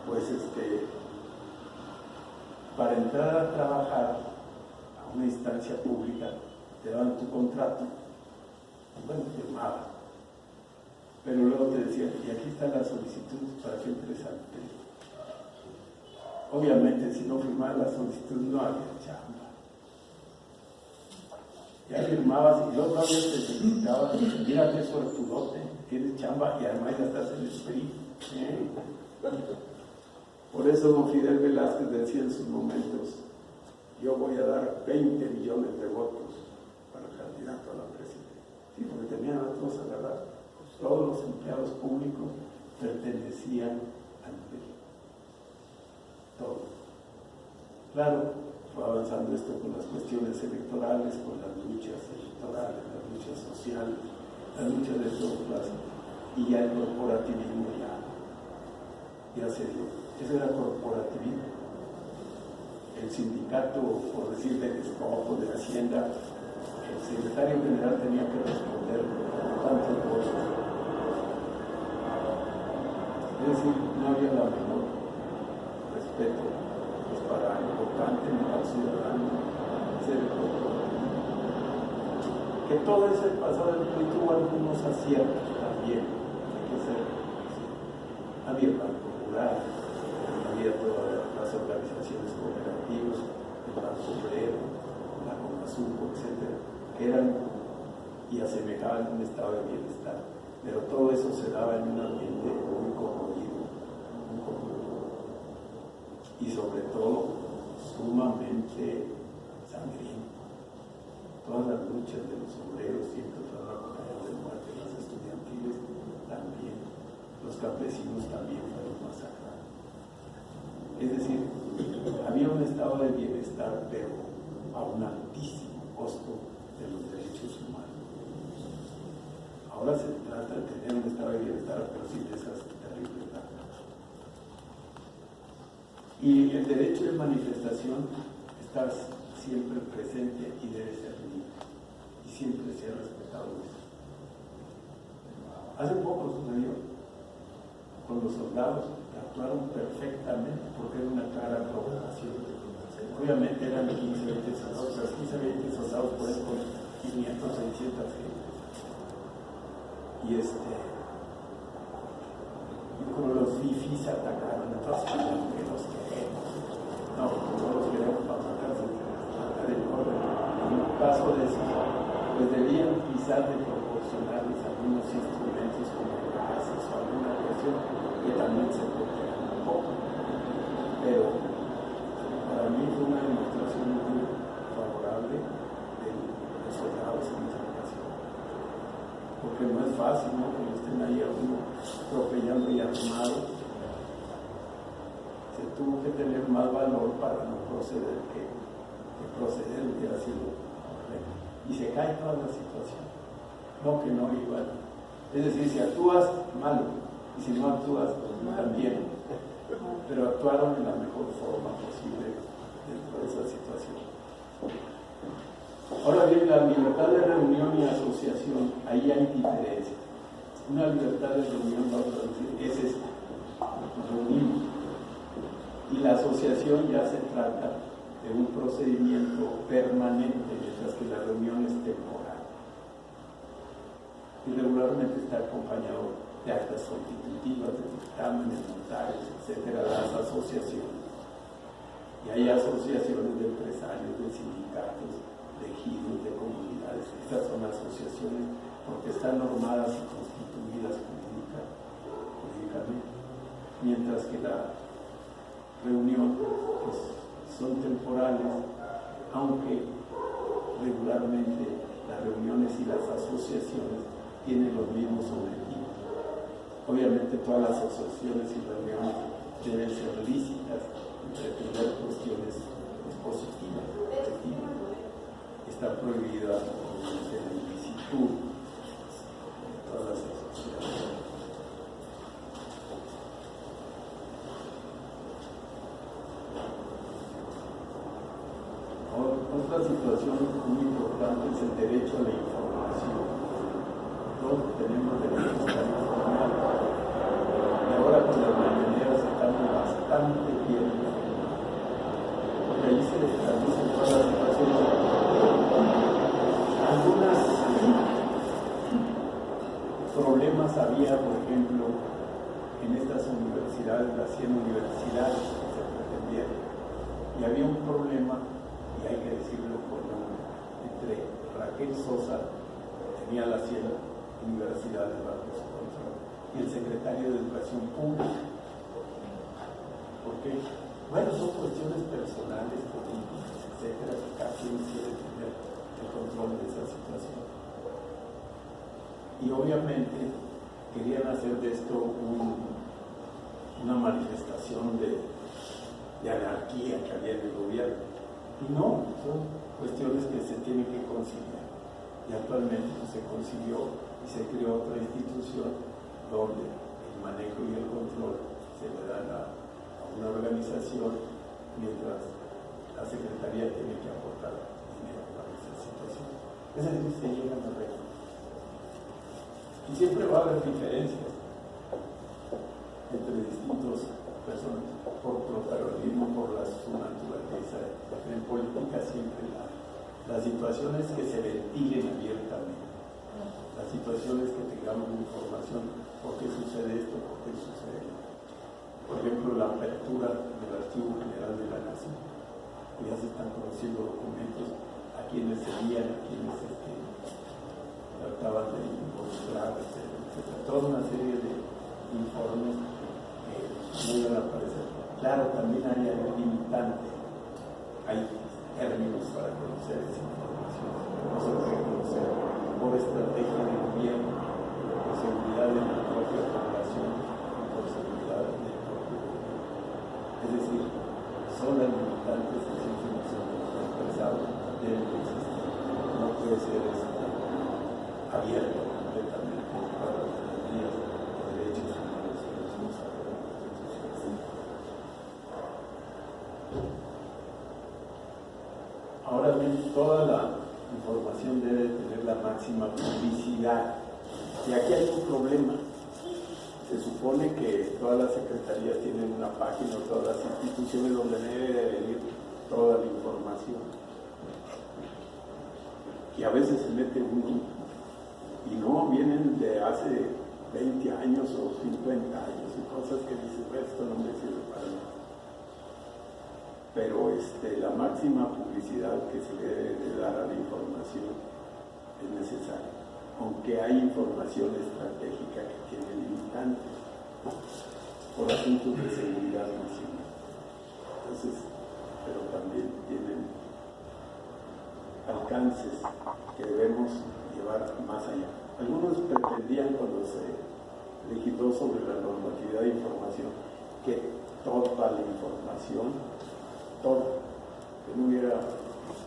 pues para entrar a trabajar a una instancia pública te daban tu contrato, bueno, firmabas, pero luego te decían, y aquí está la solicitud para que entres al PRI. Obviamente, si no firmabas la solicitud, no había chamba. Ya firmabas y luego todavía te felicitabas, mira qué suertudote, tienes chamba y además ya estás en el PRI. Por eso don Fidel Velázquez decía en sus momentos, yo voy a dar 20 millones de votos para el candidato a la presidencia. Sí, porque tenían a todos agarrados. Todos los empleados públicos pertenecían al PRI. Todos. Claro, fue avanzando esto con las cuestiones electorales, con las luchas electorales, las luchas sociales, las luchas de toda clase, y ya el corporativismo ya se dio. Eso era corporativismo. El sindicato, por decir del Escopo, de Hacienda, el secretario general tenía que responder tantas cosas. Es decir, no había la menor respeto pues, para el votante ni para el ciudadano ser el corporativismo. Que todo ese pasado del PRI tuvo algunos aciertos también, hay que ser. Había el Banco Rural, había todas las organizaciones cooperativas, el Banco Obrero, la Conasupo, etc., que eran y asemejaban un estado de bienestar. Pero todo eso se daba en un ambiente muy corroído, y sobre todo sumamente sangriento. Todas las luchas de los obreros siempre fueron acompañadas de muerte, las estudiantiles también, los campesinos también fueron masacrados. Es decir, había un estado de bienestar, pero a un altísimo costo de los derechos humanos. Ahora se trata de tener un estado de bienestar, pero sin esas terribles daños. Y el derecho de manifestación está siempre presente y debe ser libre. Y siempre se ha respetado eso. Hace poco sucedió con los soldados que actuaron perfectamente porque era una clara provocación. Obviamente eran 15, 20 soldados, pero 15, 20 soldados por ahí con 500, 600 gentes. Y como los fifis atacaron, entonces que los queremos. No los queremos para matarse del orden. En un caso de eso, pues debían quizás de proporcionarles algunos instrumentos como gases o alguna cuestión que también se protejan un poco. Pero para mí fue una demostración muy favorable de los soldados en esa ocasión. Porque no es fácil, ¿no? Que estén ahí a uno atropellando y armado. Se tuvo que tener más valor para no proceder que proceder hubiera sido correcto. Y se cae toda la situación. No que no iban. Es decir, si actúas, malo. Y si no actúas, también. Pero actuaron en la mejor forma posible dentro de esa situación. Ahora bien, la libertad de reunión y asociación, ahí hay diferencia. Una libertad de reunión, vamos a decir, es reunimos. Y la asociación ya se trata de un procedimiento permanente, mientras que la reunión es temporal. Y regularmente está acompañado de actas constitutivas, de dictámenes, notarios, etcétera, las asociaciones. Y hay asociaciones de empresarios, de sindicatos, de ejidos, de comunidades. Estas son asociaciones porque están normadas y constituidas jurídicamente, mientras que la reunión pues, son temporales, aunque regularmente las reuniones y las asociaciones tienen los mismos objetivos. Obviamente todas las asociaciones y reuniones deben ser lícitas y pretender cuestiones positivas, objetivas. Está prohibida la ilicitud de todas las asociaciones. Otra situación muy importante es el derecho a la información. Todos tenemos derecho a estar informados. Y ahora con las mañaneras estamos bastante bien. Porque ahí se establecen todas las situaciones. Algunos problemas había, por ejemplo, en estas universidades, las 100 universidades que se pretendieron. Y había un problema, y hay que decirlo por nombre, entre Raquel Sosa, que tenía las 100 universidades bajo su control, y el secretario de Educación Pública. ¿Por qué? Bueno, son cuestiones personales, políticas, etcétera, que cada quien quiere tener el control de esa situación. Y obviamente querían hacer de esto una manifestación de anarquía que había en el gobierno. Y no, son cuestiones que se tienen que conciliar. Y actualmente se consiguió y se creó otra institución donde el manejo y el control se le dan a una organización, mientras la Secretaría tiene que aportar dinero para esa situación. Es decir, se llegan a reglas. Y siempre va a haber diferencias entre distintas personas, por protagonismo, por su naturaleza. En política siempre las situaciones que se ventilen abiertamente, las situaciones que tengamos información, por qué sucede esto, por qué sucede esto. Por ejemplo, la apertura del Archivo General de la Nación, ya se están conociendo documentos a quienes seguían, a quienes trataban de involucrar, etcétera. Toda una serie de informes que no iban a aparecer. Claro, también hay algo limitante. Hay términos para conocer esa información. No se puede conocer por estrategia de gobierno, por seguridad de la propia población, por seguridad del propio gobierno. Es decir, son las limitantes de esa información que nos han expresado, deben existir. No puede ser abierto completamente para las garantías de derechos humanos que nos consagra la Constitución. Ahora bien, toda la información debe tener la máxima publicidad. Y aquí hay un problema. Se supone que todas las secretarías tienen una página, todas las instituciones donde debe de venir toda la información. Y a veces se mete uno y no vienen de hace 20 años o 50 años y cosas que dices, esto no me sirve para nada. Pero la máxima publicidad que se le debe de dar a la información es necesaria, aunque hay información estratégica que tiene limitantes por asuntos de seguridad nacional. Entonces, pero también tienen alcances que debemos llevar más allá. Algunos pretendían, cuando se legisló sobre la normatividad de información, que toda la información, que no hubiera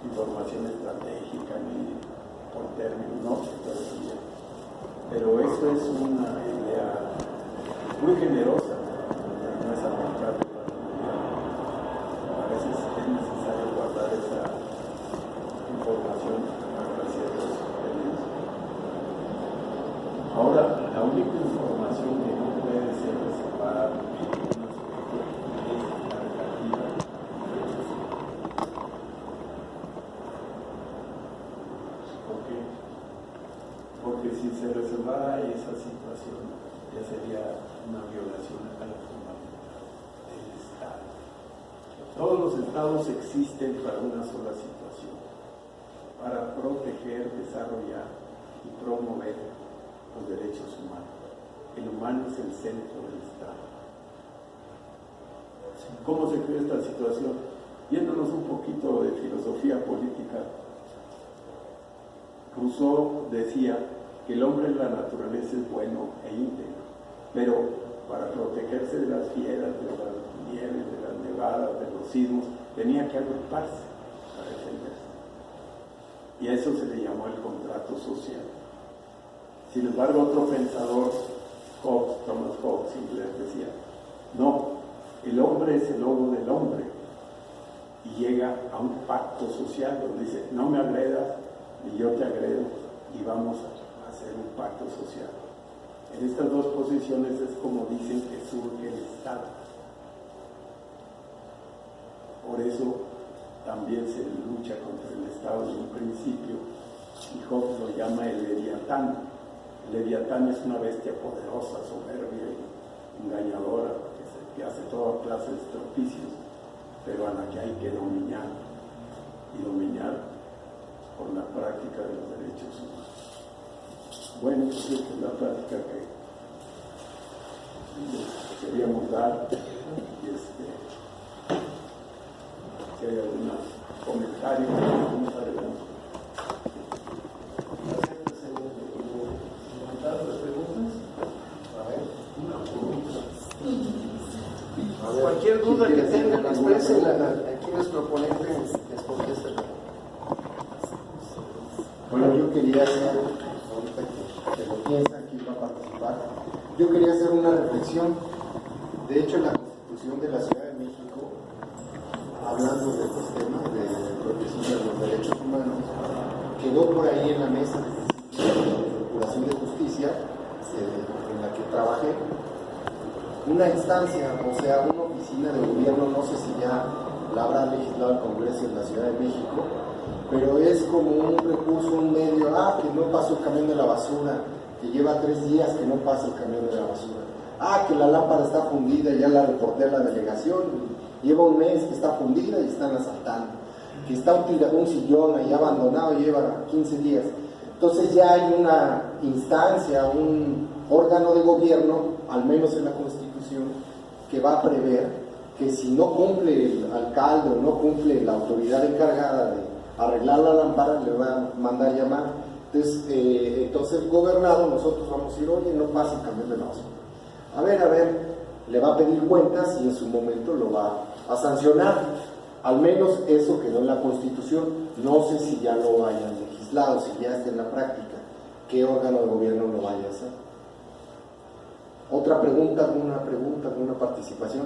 información estratégica ni por términos, no, pero eso es una idea muy generosa, no es aplicable para la comunidad. A veces es necesario guardar esa información para ciertos términos. Ahora, la única información que no puede ser reservada en un aspecto es la relativa. Porque si se reservara esa situación, ya sería una violación a la formalidad del Estado. Todos los estados existen para una sola situación, para proteger, desarrollar y promover los derechos humanos. El humano es el centro del Estado. ¿Cómo se creó esta situación? Viéndonos un poquito de filosofía política, Rousseau decía que el hombre en la naturaleza es bueno e íntegro, pero para protegerse de las fieras, de las nieves, de las nevadas, de los sismos, tenía que agruparse para defenderse. Y a eso se le llamó el contrato social. Sin embargo, otro pensador, Thomas Hobbes, inglés, decía, no, el hombre es el lobo del hombre, y llega a un pacto social donde dice, no me agredas y yo te agredo y vamos a hacer un pacto social. En estas dos posiciones es como dicen que surge el Estado. Por eso también se lucha contra el Estado desde un principio, y Hobbes lo llama el Leviatán. El Leviatán es una bestia poderosa, soberbia y engañadora, que hace toda clase de estropicios, pero a la que hay que dominar, y dominar por la práctica de los derechos humanos. Bueno, pues esta es la práctica que queríamos dar, y si hay algún comentario, vamos adelante. Cualquier duda que tengan, expresenla. Aquí nuestro ponente les contesta. Bueno, yo quería hacer, ahorita que lo piensan, que iba a participar, yo quería hacer una reflexión. De hecho, la Constitución de la Ciudad de México, hablando de estos temas de protección de los derechos humanos, quedó por ahí en la mesa de Procuración de Justicia, en la que trabajé, una instancia, o sea, una oficina de gobierno, no sé si ya la habrá legislado el Congreso de la Ciudad de México, pero es como un recurso, un medio, que no pasó el camión de la basura, que lleva 3 días que no pasa el camión de la basura, que la lámpara está fundida, ya la reporté a la delegación, lleva un mes que está fundida y están asaltando, que está un sillón ahí abandonado, lleva 15 días. Entonces ya hay una instancia, un órgano de gobierno, al menos en la Constitución, que va a prever que si no cumple el alcalde o no cumple la autoridad encargada de arreglar la lámpara, le va a mandar llamar. Entonces el gobernado, nosotros vamos a decir, oye, no pasa el camión de la basura. A ver, le va a pedir cuentas y en su momento lo va a sancionar. Al menos eso quedó en la Constitución. No sé si ya lo hayan legislado, si ya está en la práctica, qué órgano de gobierno lo vaya a hacer. ¿Otra pregunta, alguna participación?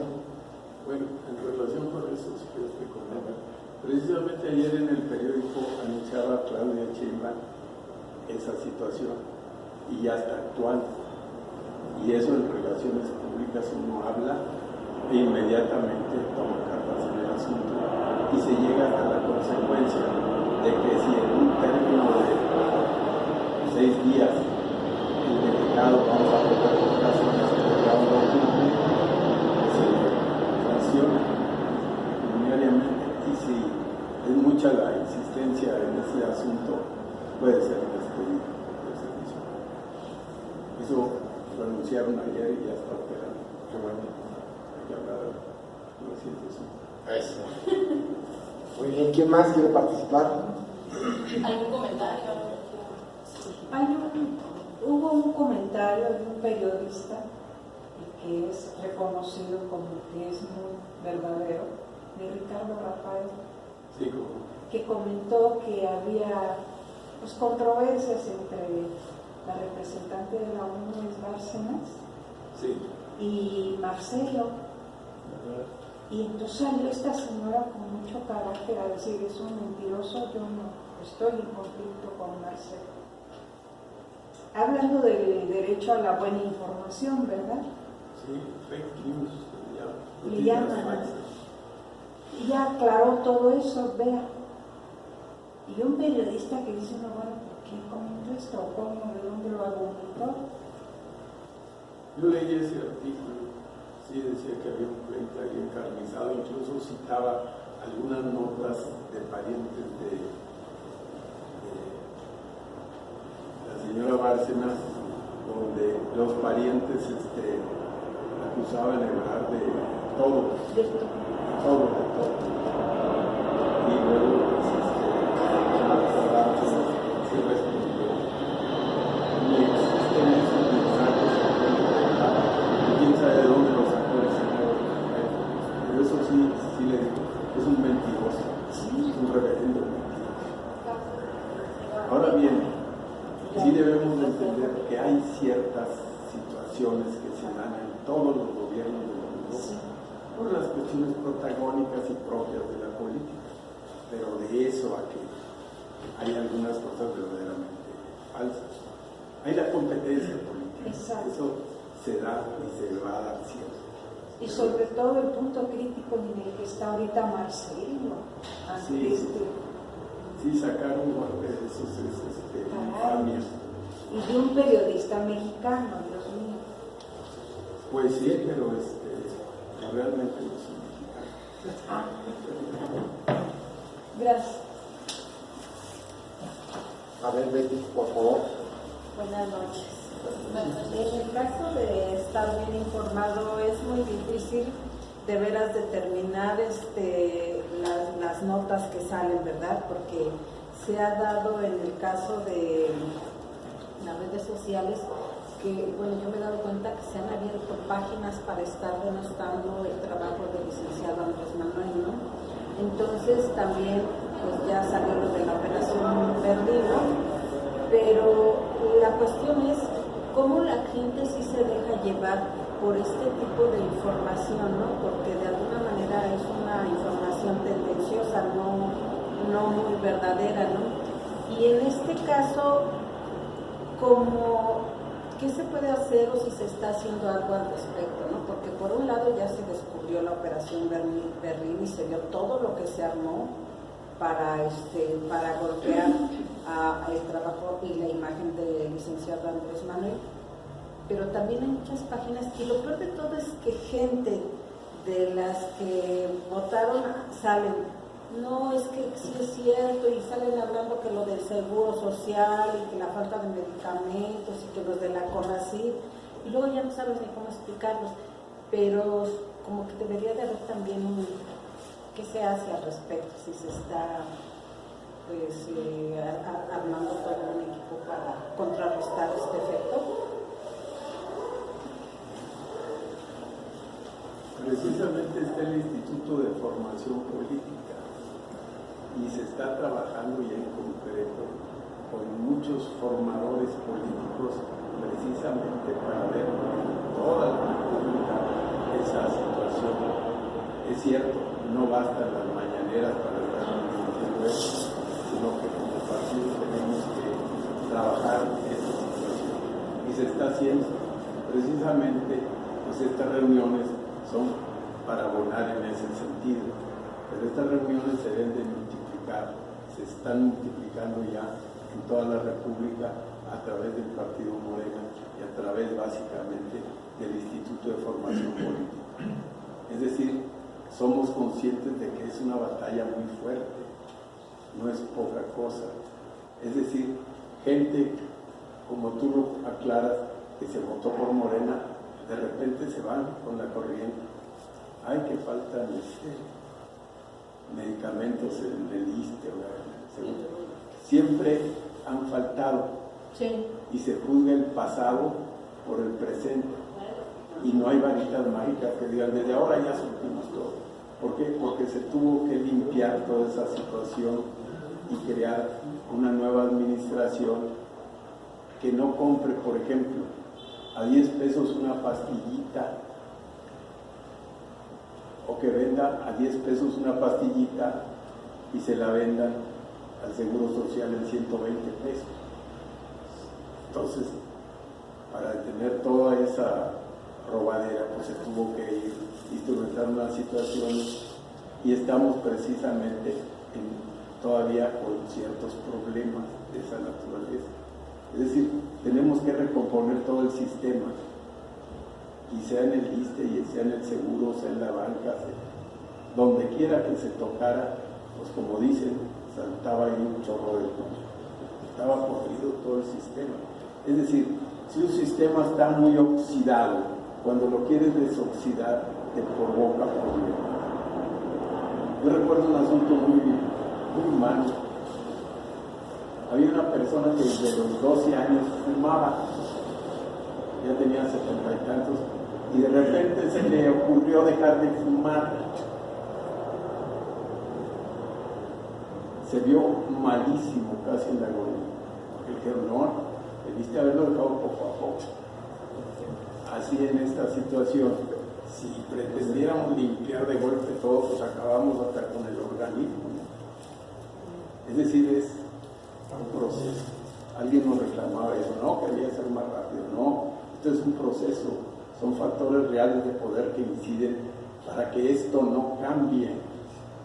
Bueno, en relación con eso, si quieres te comento. Precisamente ayer en el periódico anunciaba Claudia Sheinbaum esa situación y ya está actuando. Y eso en relaciones públicas uno habla e inmediatamente toma cartas en el asunto y se llega hasta la consecuencia de que si en un término de 6 días el delegado, vamos a poner los casos, el delegado no cumple, se sanciona diariamente, y si es mucha la insistencia en ese asunto, puede ser despedido del servicio. Eso lo anunciaron ayer y ya está operando. Qué bueno. Hay que hablar lo siento. Eso. Muy bien, ¿quién más quiere participar? ¿Algún comentario? Hubo un comentario de un periodista que es reconocido como que es muy verdadero, de Ricardo Rafael, Sí, que comentó que había controversias entre la representante de la ONU, Bárcenas, sí, y Marcelo. Y entonces salió esta señora con mucho carácter a decir, es un mentiroso, yo no estoy en conflicto con Marcelo. Hablando del derecho a la buena información, ¿verdad? sí, fake news, Le llaman. Y ya aclaró todo eso, vea. Y un periodista que dice, no, bueno, ¿por qué comentó esto? ¿Cómo? ¿De dónde lo argumentó? Yo leí ese artículo, sí, decía que había un pleito ahí encarnizado, incluso citaba algunas notas de parientes señora Bárcenas, donde los parientes acusaban a Ebrard de todo. Y luego, se respondió. Y existen esos mensajes, quién sabe de dónde los sacó el señor. Pero eso sí le digo, es un mentiroso, es un reverendo mentiroso. Ahora bien, sí debemos de entender que hay ciertas situaciones que se dan en todos los gobiernos del mundo por las cuestiones protagónicas y propias de la política, pero de eso a que hay algunas cosas verdaderamente falsas. Hay la competencia política. Exacto. Eso se da y se va a dar siempre. Y sobre todo el punto crítico en el que está ahorita Marcelo. Sí, sacar un golpe de esos infamias. Y de un periodista mexicano, Dios mío. Pues sí, pero realmente no son mexicanos. Gracias. A ver, Betty, por favor. Buenas noches. En el caso de estar bien informado es muy difícil de veras determinar las notas que salen, ¿verdad? Porque se ha dado en el caso de las redes sociales que, bueno, yo me he dado cuenta que se han abierto páginas para estar denostando el trabajo del licenciado Andrés Manuel, ¿no? Entonces también pues ya salió lo de la operación Berlino, pero la cuestión es cómo la gente sí se deja llevar por este tipo de información, ¿no? Porque de alguna manera es una información tendenciosa, no muy verdadera, ¿no? Y en este caso, ¿qué se puede hacer o si se está haciendo algo al respecto, ¿no? Porque por un lado ya se descubrió la operación Berlín y se vio todo lo que se armó para golpear el trabajo y la imagen del licenciado Andrés Manuel, pero también hay muchas páginas y lo peor de todo es que gente de las que votaron salen, no, es que sí es cierto, y salen hablando que lo del seguro social y que la falta de medicamentos y que los de la CONACYT, y luego ya no sabes ni cómo explicarlos, pero como que debería de haber también ¿qué se hace al respecto? Si se está pues armando todo un equipo para contrarrestar este efecto. Precisamente está el Instituto de Formación Política y se está trabajando ya en concreto con muchos formadores políticos precisamente para ver toda la República esa situación. Es cierto, no bastan las mañaneras para estar diciendo eso, sino que como partido tenemos que trabajar esa situación y se está haciendo. Precisamente pues estas reuniones son para abonar en ese sentido, pero estas reuniones se deben de multiplicar, se están multiplicando ya en toda la República a través del Partido Morena y a través básicamente del Instituto de Formación Política. Es decir, somos conscientes de que es una batalla muy fuerte, no es poca cosa. Es decir, gente, como tú lo aclaras, que se votó por Morena, de repente se van con la corriente. Ay, que faltan medicamentos en el ISSSTE, siempre han faltado. Sí. Y se juzga el pasado por el presente. Y no hay varitas mágicas que digan, desde ahora ya supimos todo. ¿Por qué? Porque se tuvo que limpiar toda esa situación y crear una nueva administración que no compre, por ejemplo, a 10 pesos una pastillita, o que venda a 10 pesos una pastillita y se la vendan al Seguro Social en 120 pesos. Entonces, para detener toda esa robadera, pues se tuvo que instrumentar una situación y estamos precisamente todavía con ciertos problemas de esa naturaleza. Es decir, tenemos que recomponer todo el sistema, y sea en el ISSSTE, y sea en el seguro, sea en la banca, donde quiera que se tocara, pues como dicen, saltaba ahí un chorro de luz. Estaba podrido todo el sistema. Es decir, si un sistema está muy oxidado, cuando lo quieres desoxidar, te provoca problemas. Yo recuerdo un asunto muy humano. Había una persona que desde los 12 años fumaba, ya tenía 70 y tantos, y de repente se le ocurrió dejar de fumar. Se vio malísimo, casi en la agonía. Le dijeron, no, debiste haberlo dejado poco a poco. Así en esta situación, si pretendiéramos limpiar de golpe todo, pues acabamos hasta con el organismo. Es decir, es un proceso. Alguien nos reclamaba eso, no, quería ser más rápido. No, esto es un proceso, son factores reales de poder que inciden para que esto no cambie.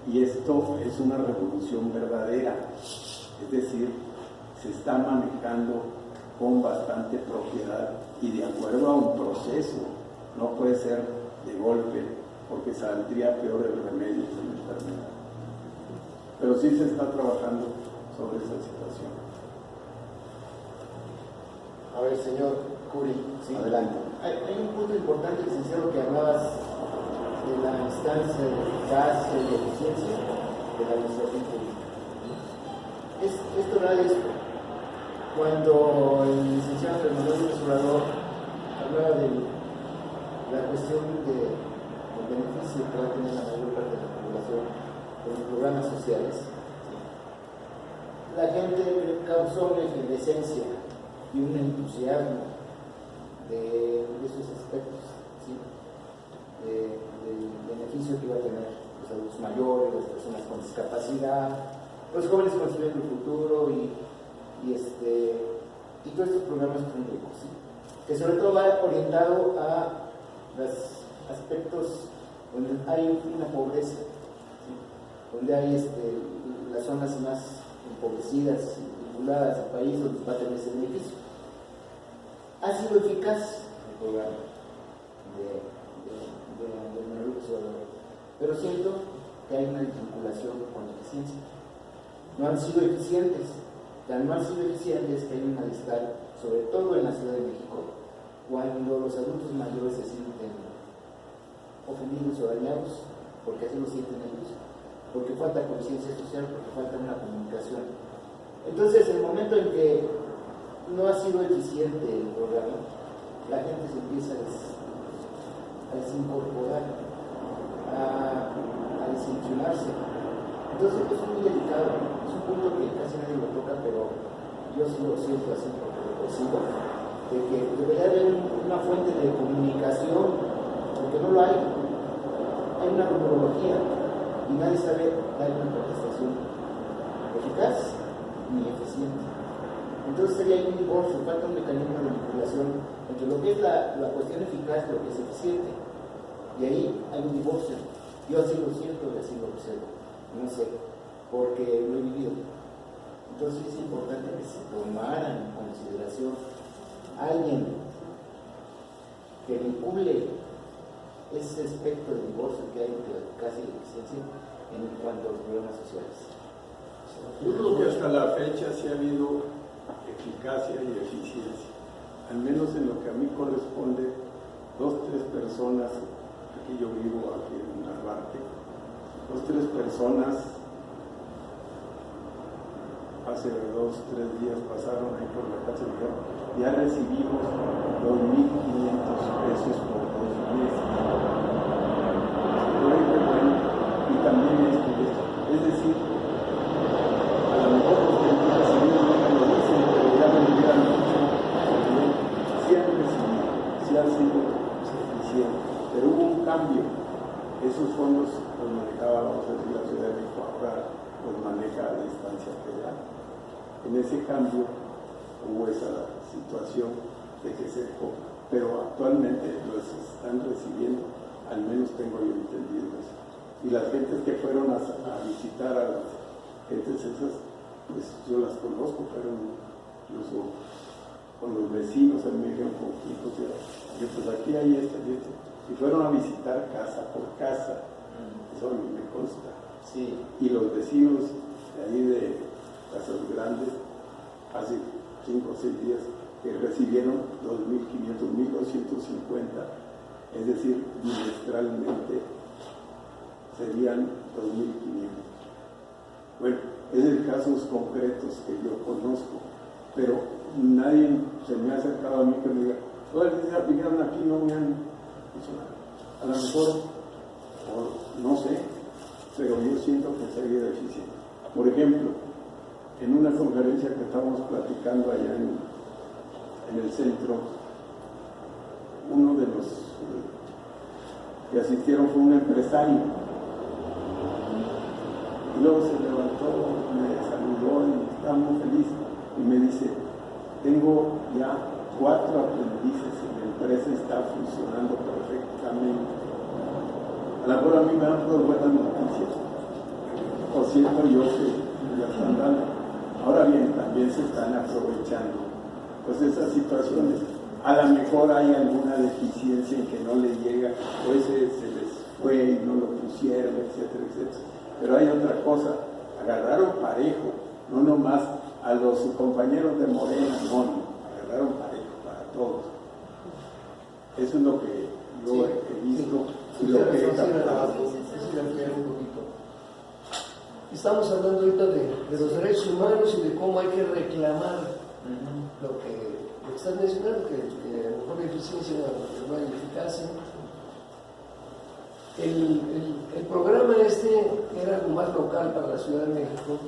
Y esto es una revolución verdadera, es decir, se está manejando con bastante propiedad y de acuerdo a un proceso, no puede ser de golpe, porque saldría peor el remedio de la enfermedad. Pero sí se está trabajando sobre esa situación. A ver, señor Curi, sí, adelante. Hay un punto importante, licenciado, que hablabas de la instancia de eficacia y eficiencia de la administración pública. Esto era esto. Cuando el licenciado Fernando López Obrador hablaba de la cuestión del beneficio que va a tener la mayor parte de la población con los programas sociales, la gente causó una efervescencia y un entusiasmo de esos aspectos, ¿sí? Del beneficio que iba a tener los adultos mayores, las personas con discapacidad, los jóvenes construyendo el futuro y todos estos programas públicos, ¿sí? Que sobre todo va orientado a los aspectos donde hay una pobreza, ¿sí? Donde hay las zonas más empobrecidas y vinculadas al país donde va a tener ese beneficio. Ha sido eficaz el programa de Manuel López Obrador, pero siento que hay una desvinculación con la eficiencia. No han sido eficientes. Tan no han sido eficientes que hay un malestar, sobre todo en la Ciudad de México, cuando los adultos mayores se sienten ofendidos o dañados, porque así lo sienten ellos, porque falta conciencia social, porque falta una comunicación. Entonces, en el momento en que no ha sido eficiente el programa, la gente se empieza a desincorporar, a desilusionarse. Entonces, es muy delicado, es un punto que casi nadie lo toca, pero yo sí lo siento así porque lo percibo, de que debería haber una fuente de comunicación, porque no lo hay. Hay una rumorología y nadie sabe dar una contestación eficaz ni eficiente. Entonces sería un divorcio, falta un mecanismo de vinculación entre lo que es la cuestión eficaz y lo que es eficiente. Y ahí hay un divorcio. Yo así lo siento y así lo observo. No sé, porque lo he vivido. Entonces es importante que se tomara en consideración a alguien que vincule ese aspecto de divorcio que hay entre la eficacia y la eficiencia en cuanto a los problemas sociales. Yo creo que hasta la fecha sí ha habido eficacia y eficiencia, al menos en lo que a mí corresponde. 2 o 3 personas, aquí yo vivo aquí en Narvarte, 2 o 3 personas hace 2 o 3 días pasaron ahí por la casa y dijeron, ya recibimos 2.500 pesos por 2 meses. Bueno, y también esto, es decir, a lo mejor los que empiezan a salir no lo dicen, pero ya me hubieran dicho, sí han recibido, sí han sido suficientes, pero hubo un cambio. Esos fondos los manejaba, vamos a decir, la Ciudad de México, ahora los maneja a distancia federal. En ese cambio hubo esa situación de que se dejó, pero actualmente los están recibiendo, al menos tengo yo entendido eso. Y las gentes que fueron a visitar a las gentes esas, pues yo las conozco, fueron incluso con los vecinos, a mí me dijeron poquitos, yo pues aquí hay y fueron a visitar casa por casa, eso a mí me consta. Sí. Y los vecinos de ahí de Casas Grandes, hace 5 o 6 días, que recibieron 2.500, 1.250, es decir, bimestralmente serían 2.500. Bueno, es de casos concretos que yo conozco, pero nadie se me ha acercado a mí que me diga, oye, vinieron aquí, no me han dicho nada. A lo mejor, no sé, pero yo siento que sería deficiente. Por ejemplo, en una conferencia que estábamos platicando allá en el centro, uno de los que asistieron fue un empresario. Y luego se levantó, me saludó y estaba muy feliz. Y me dice, tengo ya 4 aprendices y la empresa está funcionando perfectamente. A lo mejor a mí me dan por buenas noticias. O siento yo que ya están dando. Ahora bien, también se están aprovechando pues esas situaciones. A lo mejor hay alguna deficiencia en que no le llega, o ese se les fue y no lo pusieron, etcétera, etcétera. Pero hay otra cosa, agarraron parejo, no nomás a los compañeros de Morena, no, agarraron parejo para todos. Eso es lo que yo he visto y lo que he captado. Estamos hablando ahorita de los derechos humanos y de cómo hay que reclamar lo que estás mencionando, que a lo mejor la eficiencia no hay eficacia. El programa era algo más local para la Ciudad de México.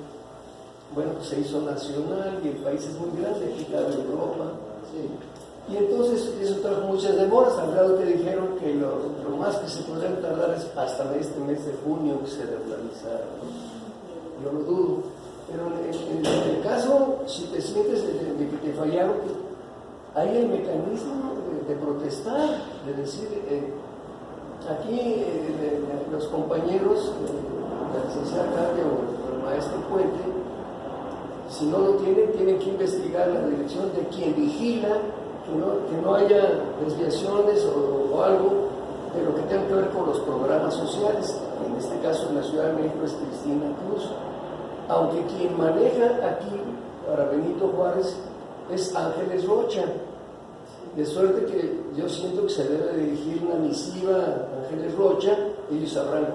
Bueno, pues se hizo nacional y el país es muy grande, aquí cabe Europa. Sí. Y entonces eso trajo muchas demoras, al grado que dijeron que lo más que se podrían tardar es hasta este mes de junio que se regularizara, ¿no? Yo lo dudo. Pero en el caso, si te sientes de que te fallaron, hay el mecanismo de protestar, de decir, aquí los compañeros, la licenciada Cardia o el maestro Puente, si no lo tienen que investigar la dirección de quien vigila, que no haya desviaciones o algo de lo que tenga que ver con los programas sociales. En este caso, en la Ciudad de México es Cristina Cruz. Aunque quien maneja aquí para Benito Juárez es Ángeles Rocha. De suerte que yo siento que se debe dirigir una misiva a Ángeles Rocha, ellos sabrán,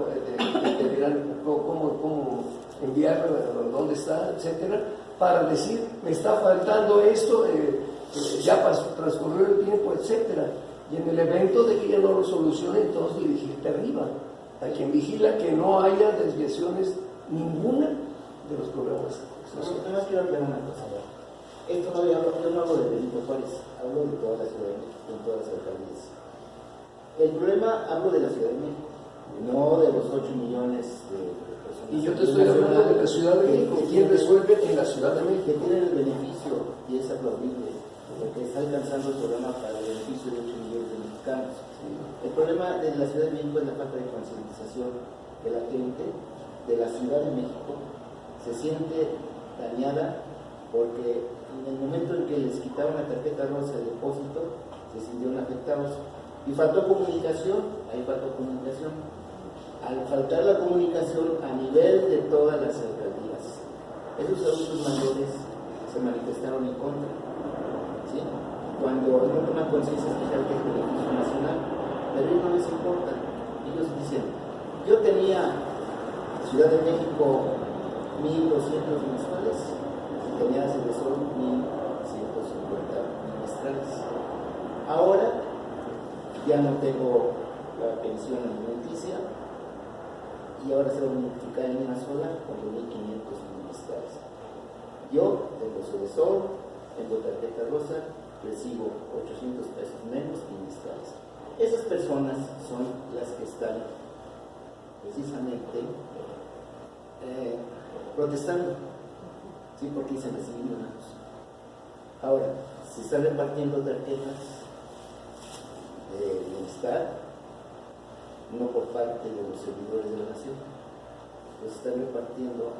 te dirán cómo enviarlo, dónde está, etcétera, para decir, me está faltando esto, ya transcurrió el tiempo, etcétera. Y en el evento de que ya no lo solucione, entonces dirigirte arriba, a quien vigila que no haya desviaciones ninguna de los programas sociales. Nada más quiero aclarar una cosa. Esto yo no hablo de Benito Juárez, hablo de toda la Ciudad de México, en todas las alcaldías. El problema, hablo de la Ciudad de México, no de los 8 millones de personas. Y yo te estoy hablando de la Ciudad de México. ¿Quién resuelve en la Ciudad de México? Que tienen el beneficio, y es aplaudible, porque está alcanzando el programa para el beneficio de 8 millones de mexicanos. El problema de la Ciudad de México es la falta de concientización de la gente de la Ciudad de México. Se siente dañada porque en el momento en que les quitaron la tarjeta rosa de depósito se sintieron afectados y faltó comunicación. Ahí faltó comunicación. Al faltar la comunicación a nivel de todas las alcaldías, esos adultos mayores se manifestaron en contra, ¿sí? Cuando no toman conciencia especial que es beneficio nacional, pero a ellos no les importa. Ellos dicen, yo tenía Ciudad de México 1.200 mensuales, tenía Cedesol 1.150 mensuales. Ahora ya no tengo la pensión alimenticia y ahora se va a multiplicar en una sola con 2.500 mensuales. Yo tengo Cedesol, tengo tarjeta rosa, recibo 800 pesos menos mensuales. Esas personas son las que están precisamente protestando, ¿sí? Porque dicen recibir menos. Ahora, se están repartiendo tarjetas de bienestar, no por parte de los servidores de la nación, los están repartiendo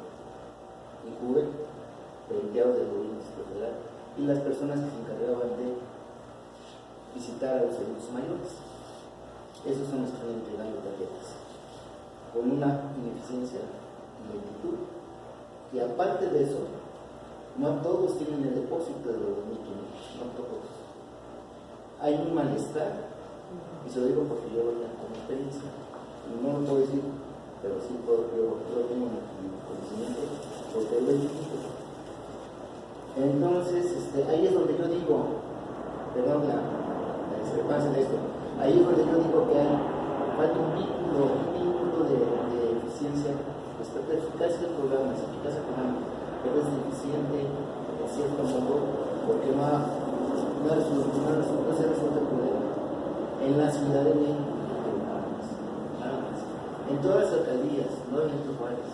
INJUVE, el empleado del gobierno federal y las personas que se encargaban de visitar a los adultos mayores. Esos son los que están entregando tarjetas con una ineficiencia y lentitud, y aparte de eso No todos tienen el depósito de los 2.500, no todos. Hay un malestar, y se lo digo porque yo lo tengo como experiencia. No lo puedo decir, pero sí puedo, yo tengo mi conocimiento, porque lo identifico. Entonces, ahí es donde yo digo, perdón la discrepancia de esto, ahí es donde yo digo que hay falta un vínculo de eficiencia, de eficacia del programa, de eficacia económica, pero es deficiente en cierto modo porque no se resuelve el problema en la Ciudad de México, nada más. En todas las alcaldías, no en estos lugares.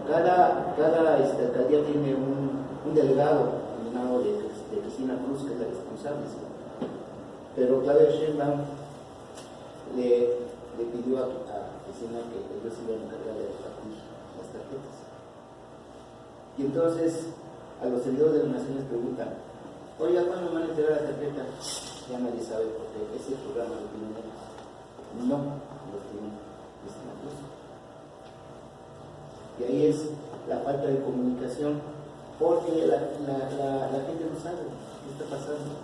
Cada alcaldía tiene un delegado nominado de Cristina Cruz, que es la responsable, ¿sí? Pero Claudia Sheinbaum le pidió a Cristina que ellos se iban a encargar de repartir las tarjetas. Y entonces a los servidores de la nación les preguntan: oiga, ¿cuándo van a entregar la tarjeta? Ya nadie sabe, porque ese programa lo tienen ellos. No, lo tiene Cristina Cruz. Y ahí es la falta de comunicación, porque la gente no sabe qué está pasando,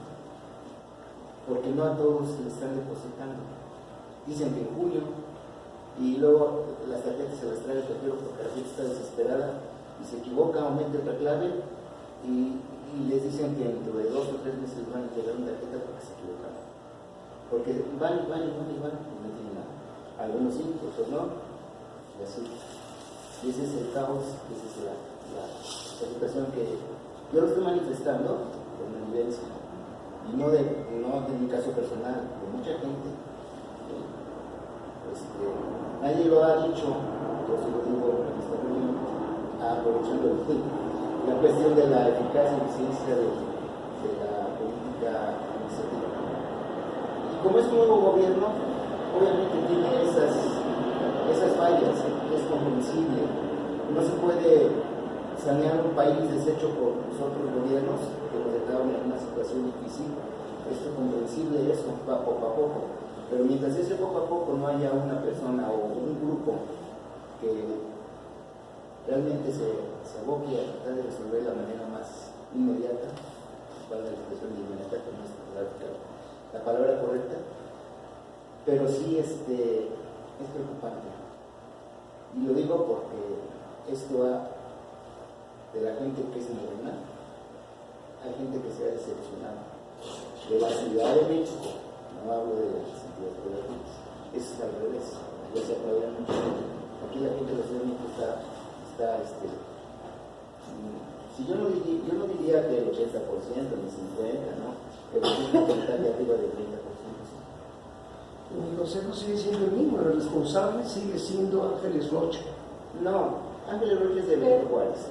porque no a todos se le están depositando. Dicen que en junio, y luego las tarjetas se las trae el cajero porque la gente está desesperada y se equivoca, aumenta otra clave y les dicen que dentro de 2 o 3 meses van a entregar una tarjeta porque se equivocaron. Porque van y no tienen nada. Algunos sí, otros no, y así. Y ese es el caos, esa es la situación que yo lo estoy manifestando por mi vivencia, y no de mi caso personal, de mucha gente. Nadie lo ha dicho, por eso lo digo en esta reunión, aprovechando la cuestión de la eficacia y eficiencia de la política administrativa. Y como es un nuevo gobierno, obviamente tiene esas fallas, es comprensible. No se puede sanear un país deshecho por los otros gobiernos que nos dejaron en una situación difícil. Esto es comprensible, eso va poco a poco. Pero mientras ese poco a poco no haya una persona o un grupo que realmente se aboque a tratar de resolver de la manera más inmediata, para la expresión de inmediata, que no es la palabra correcta, pero sí es preocupante. Y lo digo porque esto va de la gente que es morena, hay gente que se ha decepcionado de la Ciudad de México. No hablo de las entidades federativas, es al revés, ya se aplaude mucho. Aquí la gente de la Ciudad de México está si yo no diría que el 80%, ni 50%, ¿no? Pero sí un porcentaje arriba del 30%. Mi consejo sigue siendo el mismo, el responsable sigue siendo Ángeles Rocha. No, Ángeles Rocha es de Benito Juárez.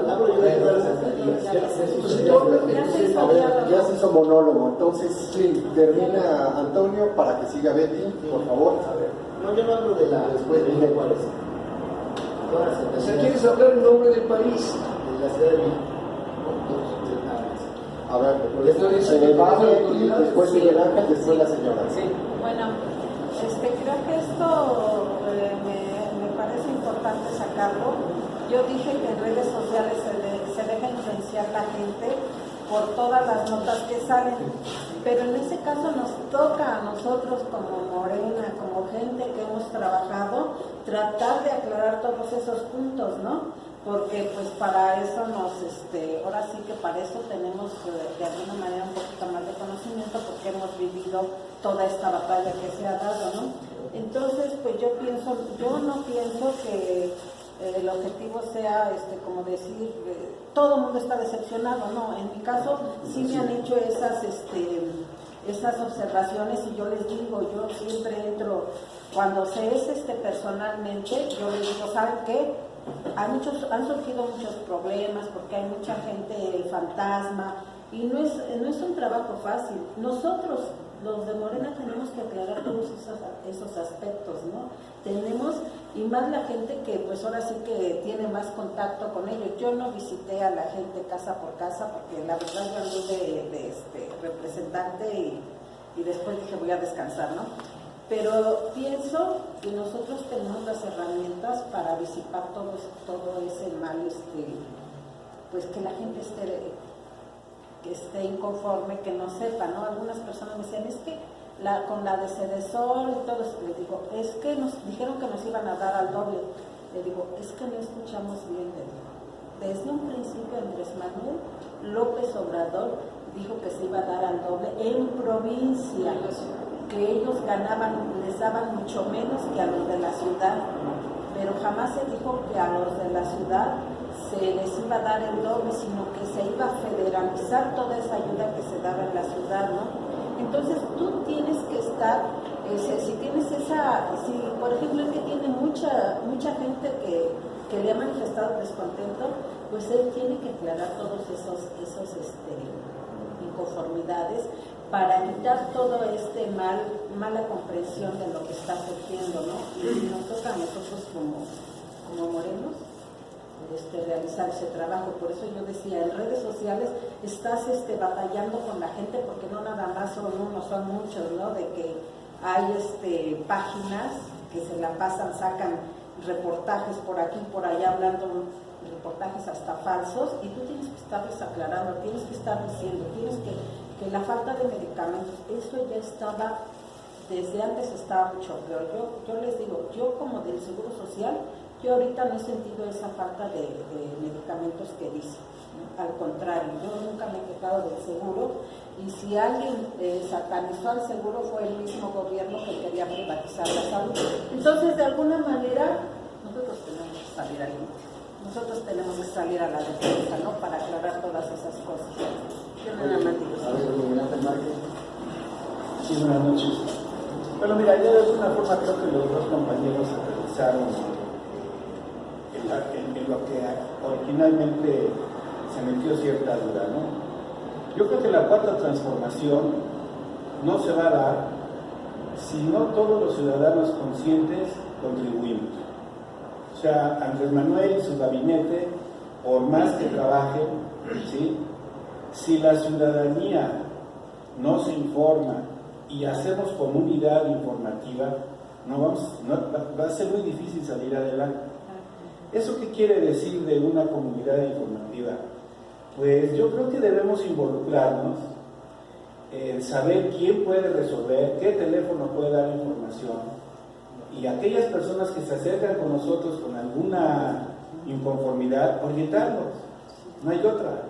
Hablo yo de todas las alcaldías. Ya se hizo monólogo, entonces termina Antonio para que siga Betty, por favor. No, yo no hablo de la después de Benito Juárez. O sea, ¿quieres hablar en nombre del país? De la Ciudad de México. A ver, va Betty, después Miguel Ángel, después la señora. Sí. Bueno, creo que esto me parece importante sacarlo. Yo dije que en redes sociales se deja influenciar la gente por todas las notas que salen, pero en ese caso nos toca a nosotros como Morena, como gente que hemos trabajado, tratar de aclarar todos esos puntos, ¿no? Porque pues para eso ahora sí que para eso tenemos de alguna manera un poquito más de conocimiento, porque hemos vivido toda esta batalla que se ha dado, ¿no? Entonces pues yo no pienso que el objetivo sea como decir todo el mundo está decepcionado, no. En mi caso sí me han hecho esas observaciones, y yo les digo, yo siempre entro cuando se es personalmente, yo les digo, ¿saben qué? Han surgido muchos problemas porque hay mucha gente fantasma y no es un trabajo fácil. Nosotros, los de Morena, tenemos que aclarar todos esos aspectos, ¿no? Tenemos, y más la gente que pues ahora sí que tiene más contacto con ellos. Yo no visité a la gente casa por casa porque la verdad yo anduve de representante y después dije voy a descansar, ¿no? Pero pienso que nosotros tenemos las herramientas para disipar todo ese mal pues que la gente esté inconforme, que no sepa, ¿no? Algunas personas me decían, es que con la de Cedesol y todo eso, le digo, es que nos dijeron que nos iban a dar al doble. Le digo, es que no escuchamos bien, le digo. Desde un principio Andrés Manuel López Obrador dijo que se iba a dar al doble en provincia, que ellos les daban mucho menos que a los de la ciudad, pero jamás se dijo que a los de la ciudad se les iba a dar el doble, sino que se iba a federalizar toda esa ayuda que se daba en la ciudad, ¿no? Entonces tú tienes que estar, si tienes por ejemplo es que tiene mucha gente que le ha manifestado descontento, pues él tiene que aclarar todos esos inconformidades para evitar todo mala comprensión de lo que está surgiendo, ¿no? Y nos toca a nosotros como morenos realizar ese trabajo. Por eso yo decía, en redes sociales estás batallando con la gente, porque no nada más son unos, son muchos, ¿no? De que hay páginas que se la pasan, sacan reportajes por aquí, por allá, hablando reportajes hasta falsos, y tú tienes que estarles aclarando, tienes que estar diciendo, que la falta de medicamentos, eso ya estaba, desde antes estaba mucho peor. Yo les digo, yo como del Seguro Social, yo ahorita no he sentido esa falta de medicamentos que dice, ¿no? Al contrario, yo nunca me he quejado del seguro, y si alguien satanizó al seguro fue el mismo gobierno que quería privatizar la salud. Entonces, de alguna manera, nosotros tenemos que salir al límite, nosotros tenemos que salir a la defensa, ¿no? Para aclarar todas esas cosas. Yo nada más digo. Sí, buenas noches. Bueno, mira, yo de alguna forma creo que los dos compañeros analizaron en lo que originalmente se metió cierta duda, ¿no? Yo creo que la cuarta transformación no se va a dar si no todos los ciudadanos conscientes contribuimos. O sea, Andrés Manuel y su gabinete, por más que trabajen, ¿sí? Si la ciudadanía no se informa y hacemos comunidad informativa, va a ser muy difícil salir adelante. ¿Eso qué quiere decir de una comunidad informativa? Pues yo creo que debemos involucrarnos en saber quién puede resolver, qué teléfono puede dar información, y aquellas personas que se acercan con nosotros con alguna inconformidad, orientarlos, no hay otra.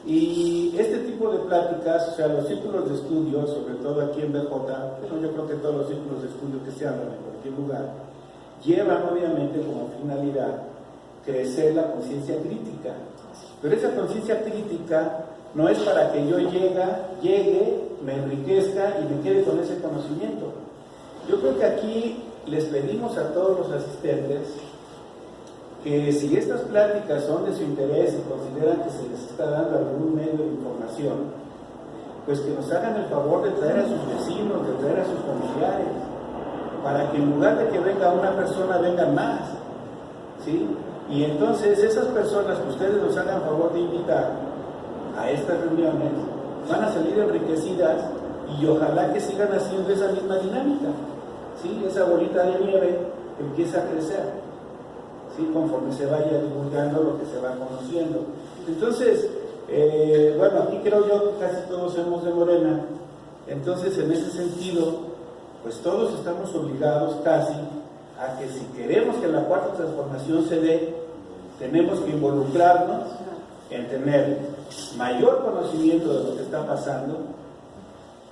Y este tipo de pláticas, o sea, los círculos de estudio, sobre todo aquí en BJ, bueno, yo creo que todos los círculos de estudio que se hablan en cualquier lugar, llevan obviamente como finalidad crecer la conciencia crítica. Pero esa conciencia crítica no es para que yo llegue, me enriquezca y me quede con ese conocimiento. Yo creo que aquí les pedimos a todos los asistentes que si estas pláticas son de su interés y consideran que se les está dando algún medio de información, pues que nos hagan el favor de traer a sus vecinos, de traer a sus familiares, para que en lugar de que venga una persona, vengan más, ¿sí? Y entonces esas personas que ustedes nos hagan favor de invitar a estas reuniones van a salir enriquecidas, y ojalá que sigan haciendo esa misma dinámica, ¿sí? Esa bolita de nieve empieza a crecer, ¿sí? Conforme se vaya divulgando lo que se va conociendo. Entonces, bueno, aquí creo yo que casi todos somos de Morena, entonces en ese sentido, pues todos estamos obligados casi a que si queremos que la cuarta transformación se dé, tenemos que involucrarnos en tener mayor conocimiento de lo que está pasando,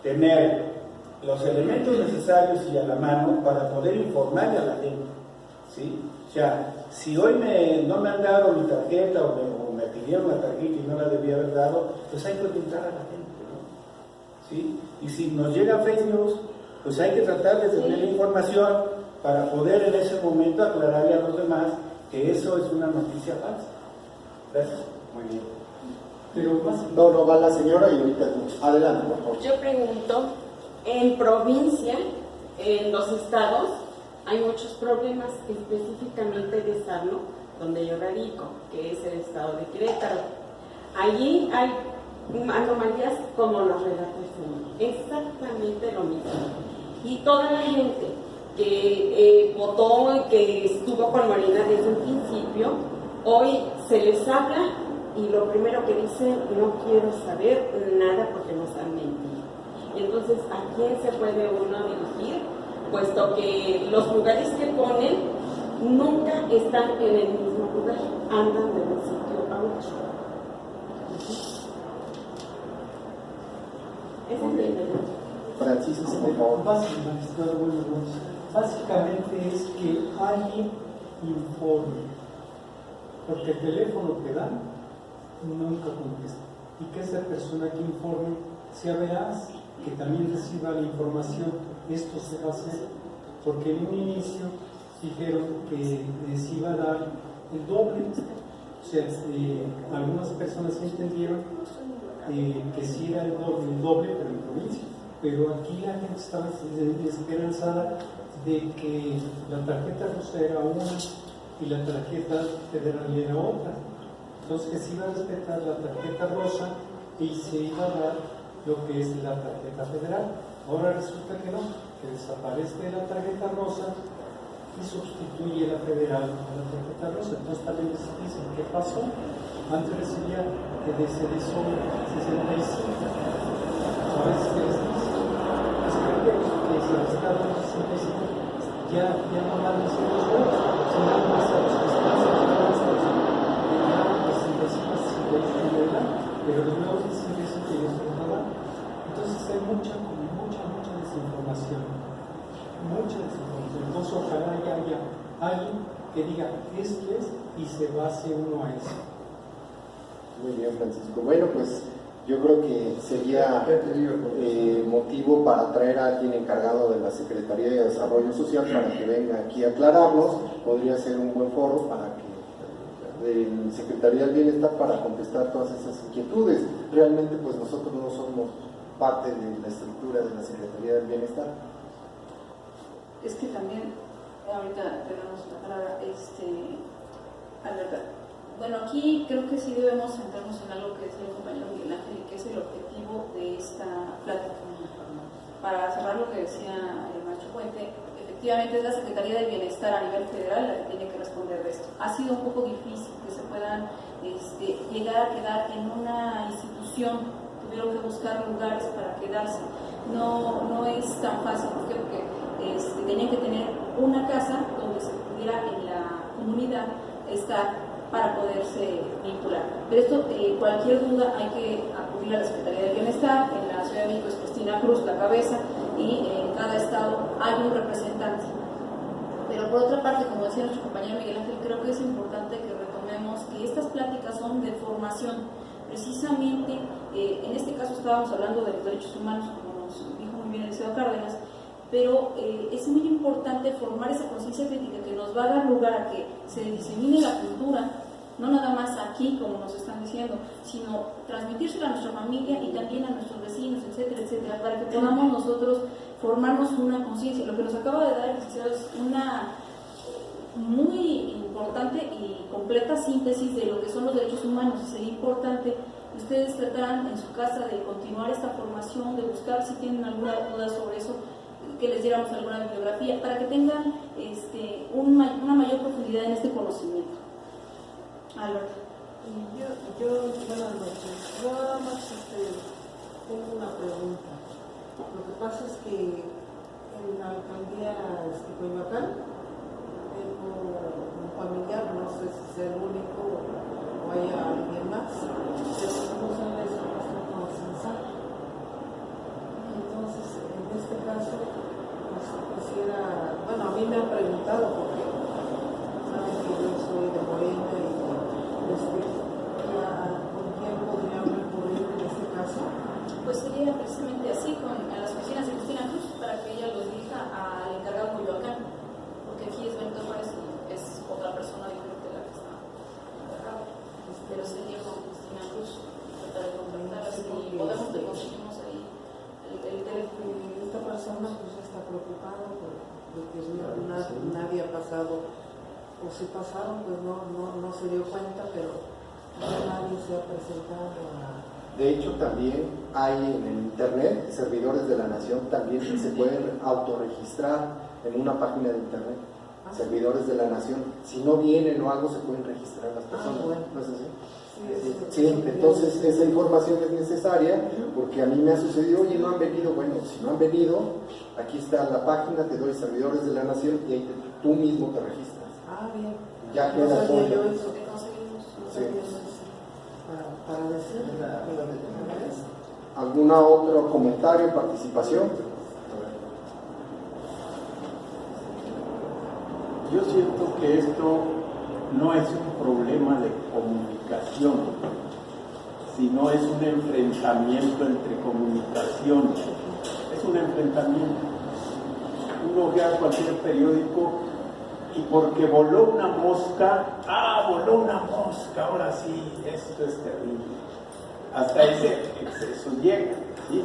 tener los elementos necesarios y a la mano para poder informarle a la gente, ¿sí? O sea, si hoy no me han dado mi tarjeta o me pidieron la tarjeta y no la debía haber dado, pues hay que orientar a la gente, ¿no? ¿Sí? Y si nos llega fake news, pues hay que tratar de tener la información para poder en ese momento aclararle a los demás que eso es una noticia falsa. Gracias. Muy bien. Pero no va la señora y ahorita tú. Adelante, por favor. Yo pregunto, en provincia, en los estados, hay muchos problemas, específicamente de Sarno, donde yo radico, que es el estado de Querétaro. Allí hay anomalías como los relatos de señor, exactamente lo mismo. Y toda la gente que votó y que estuvo con Morena desde un principio, hoy se les habla y lo primero que dicen, no quiero saber nada porque nos han mentido. Y entonces, ¿a quién se puede uno dirigir? Puesto que los lugares que ponen nunca están en el mismo lugar, andan de un sitio a otro. Ese es mi idea. Francisco, por favor. Básicamente es que alguien informe, porque el teléfono que dan nunca contesta, y que esa persona que informe sea veraz, que también reciba la información. Esto se va a hacer porque en un inicio dijeron que se iba a dar el doble, o sea, algunas personas entendieron que sí era el doble, pero en provincia. Pero aquí la gente estaba esperanzada de que la tarjeta rosa era una y la tarjeta federal era otra. Entonces que se iba a respetar la tarjeta rosa y se iba a dar lo que es la tarjeta federal. Ahora resulta que no, que desaparece la tarjeta rosa y sustituye la federal a la tarjeta rosa. Entonces también les dicen, ¿qué pasó? Antes recibía que se hizo 65. Ahora es que les dice, que se les está dando 65, ya no van a ser los dos, sino más a los que están cercanos, que se reciba 65 de edad, pero los nuevos dicen que ellos no dan. Entonces hay mucha desinformación, entonces ojalá haya alguien que diga esto es y se base uno a eso. Muy bien, Francisco. Bueno, pues yo creo que sería motivo para traer a alguien encargado de la Secretaría de Desarrollo Social para que venga aquí a aclararnos. Podría ser un buen foro para que de Secretaría del Bienestar para contestar todas esas inquietudes. Realmente pues nosotros no somos parte de la estructura de la Secretaría del Bienestar. Es que también, ahorita tenemos la palabra, Alberta. Bueno, aquí creo que sí debemos centrarnos en algo que decía el compañero Miguel Ángel y que es el objetivo de esta plática. Para cerrar lo que decía el maestro Puente, efectivamente es la Secretaría del Bienestar a nivel federal la que tiene que responder de esto. Ha sido un poco difícil que se puedan llegar a quedar en una institución, tuvieron que buscar lugares para quedarse. No es tan fácil, ¿por qué? Porque tenían que tener una casa donde se pudiera en la comunidad estar para poderse vincular. Pero esto, cualquier duda, hay que acudir a la Secretaría del Bienestar. En la Ciudad de México es Cristina Cruz la cabeza y en cada estado hay un representante. Pero por otra parte, como decía nuestro compañero Miguel Ángel, creo que es importante que retomemos que estas pláticas son de formación. Precisamente, en este caso estábamos hablando de los derechos humanos, como nos dijo muy bien el licenciado Cárdenas, pero es muy importante formar esa conciencia crítica que nos va a dar lugar a que se disemine la cultura, no nada más aquí, como nos están diciendo, sino transmitírsela a nuestra familia y también a nuestros vecinos, etcétera, etcétera, para que podamos nosotros formarnos una conciencia. Lo que nos acaba de dar el licenciado es una muy importante y completa síntesis de lo que son los derechos humanos, y sería importante que ustedes trataran en su casa de continuar esta formación, de buscar si tienen alguna duda sobre eso, que les diéramos alguna bibliografía, para que tengan una mayor profundidad en este conocimiento. Alberto. Buenas noches. Yo nada más tengo una pregunta. Lo que pasa es que en la alcaldía Coyoacán tengo un familiar, no sé si sea el único o haya alguien más, pero no son les con sensato. Entonces, en este caso, pues quisiera, bueno, a mí me han preguntado porque saben que yo soy de Morena y ¿con quién podríamos recurrir en este caso? Pues sería precisamente así, con las oficinas de Cristina Cruz, para que ella los dirija al encargado Coyoacán, porque aquí es Benito Juárez y es otra persona diferente a la que está encargada. Pero sería con Cristina Cruz, tratar de contactarlas y podemos conseguimos ahí el teléfono. Esta persona pues está preocupada porque nadie ha pasado, o si pasaron pues no se dio cuenta, pero nadie se ha presentado a... De hecho, también hay en el internet servidores de la nación también que se pueden autorregistrar en una página de internet. Servidores de la nación, si no vienen o algo se pueden registrar las personas. Bueno. ¿No es así? Sí, entonces esa información es necesaria porque a mí me ha sucedido, oye, no han venido, bueno, si no han venido, aquí está la página, te doy servidores de la nación y ahí tú mismo te registras. Ah, bien. Ya No queda sabía todo. yo eso. Que conseguimos. Sí. Para decir. ¿Algún otro comentario, participación? Yo siento que esto no es un problema de comunicación, sino es un enfrentamiento entre comunicaciones. Es un enfrentamiento. Uno ve a cualquier periódico y porque voló una mosca, voló una mosca, ahora sí, esto es terrible. Hasta ese exceso llega, ¿sí?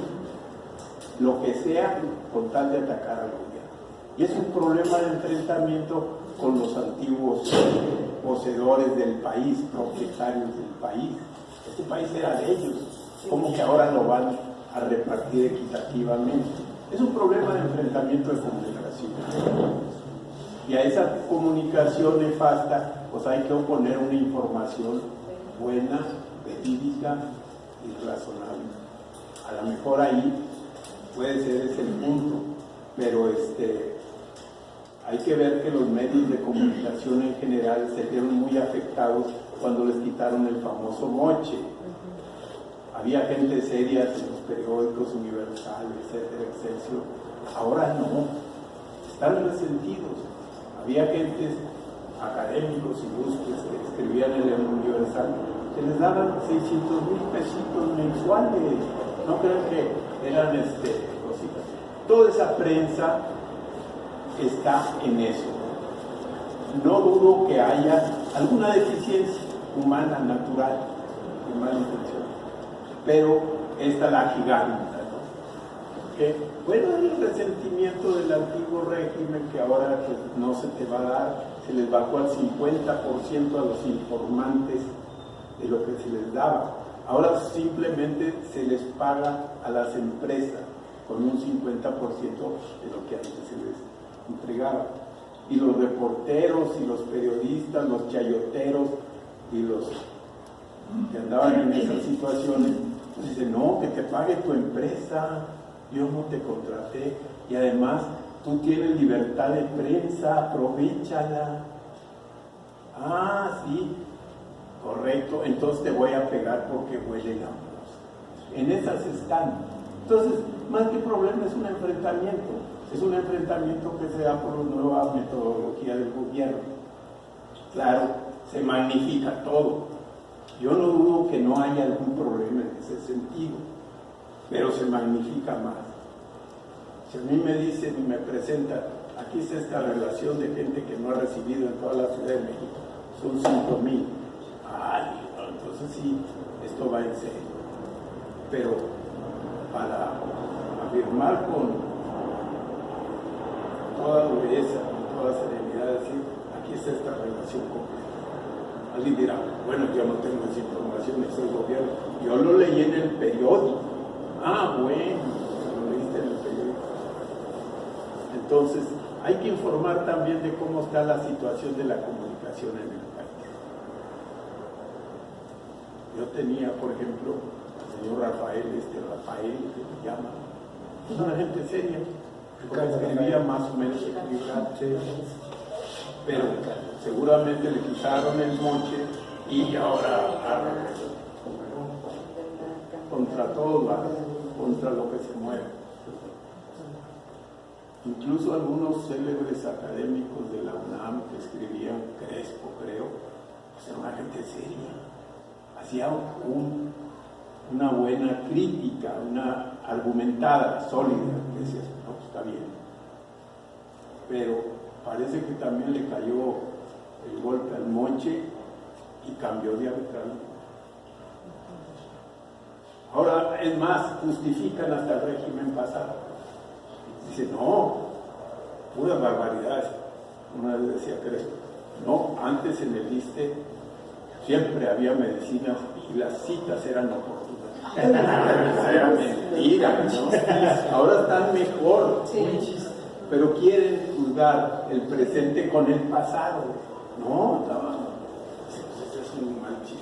Lo que sea con tal de atacar al gobierno. Y es un problema de enfrentamiento con los antiguos poseedores del país, propietarios del país. Este país era de ellos, como que ahora lo van a repartir equitativamente. Es un problema de enfrentamiento de comunicación. Y a esa comunicación nefasta, pues hay que oponer una información buena, verídica y razonable. A lo mejor ahí puede ser ese el punto, pero hay que ver que los medios de comunicación en general se vieron muy afectados cuando les quitaron el famoso moche. Había gente seria en los periódicos Universal, etcétera, Excelsior. Ahora no, están resentidos. Había gentes académicos ilustres que escribían en el Universal, que les daban 600,000 pesitos mensuales. No creo que eran cositas. Toda esa prensa está en eso. No dudo que haya alguna deficiencia humana, natural, de mala intención, pero esta la giganta, ¿no? Que, bueno, el resentimiento del antiguo régimen que ahora pues, no se te va a dar, se les bajó al 50% a los informantes de lo que se les daba. Ahora simplemente se les paga a las empresas con un 50% de lo que antes se les entregaba. Y los reporteros y los periodistas, los chayoteros y los que andaban en esas situaciones, pues dicen, no, que te pague tu empresa, yo no te contraté, y además tú tienes libertad de prensa, aprovéchala. Ah, sí, correcto, entonces te voy a pegar porque huele la mosca. En esas están. Entonces, más que problema es un enfrentamiento. Es un enfrentamiento que se da por una nueva metodología del gobierno. Claro, se magnifica todo. Yo no dudo que no haya algún problema en ese sentido, pero se magnifica más. Si a mí me dicen y me presentan, aquí está esta relación de gente que no ha recibido en toda la Ciudad de México, son 5,000. Entonces sí, esto va en serio. Pero para afirmar con toda dureza, con toda serenidad, decir, aquí está esta relación completa. Alguien dirá, bueno, yo no tengo esa información, es el gobierno. Yo lo leí en el periódico. Bueno, lo leíste en el periódico. Entonces, hay que informar también de cómo está la situación de la comunicación en el país. Yo tenía, por ejemplo, al señor Rafael, que me llama, es una gente seria, porque escribía más o menos equilibrado, pero seguramente le quitaron el moche y ahora contra todo va, contra lo que se mueve. Incluso algunos célebres académicos de la UNAM que escribían, Crespo creo, pues era una gente seria, hacía una buena crítica, una argumentada, sólida, que decía, no, pues está bien. Pero parece que también le cayó el golpe al moche y cambió diametralmente. Ahora, es más, justifican hasta el régimen pasado. Dice, no, puras barbaridades. Una vez decía Crespo, no, antes en el ISSSTE siempre había medicinas y las citas eran oportunas. Era mentira, ¿no? Ahora están mejor. Sí. Pero quieren juzgar el presente con el pasado. No, ese es un mal chiste.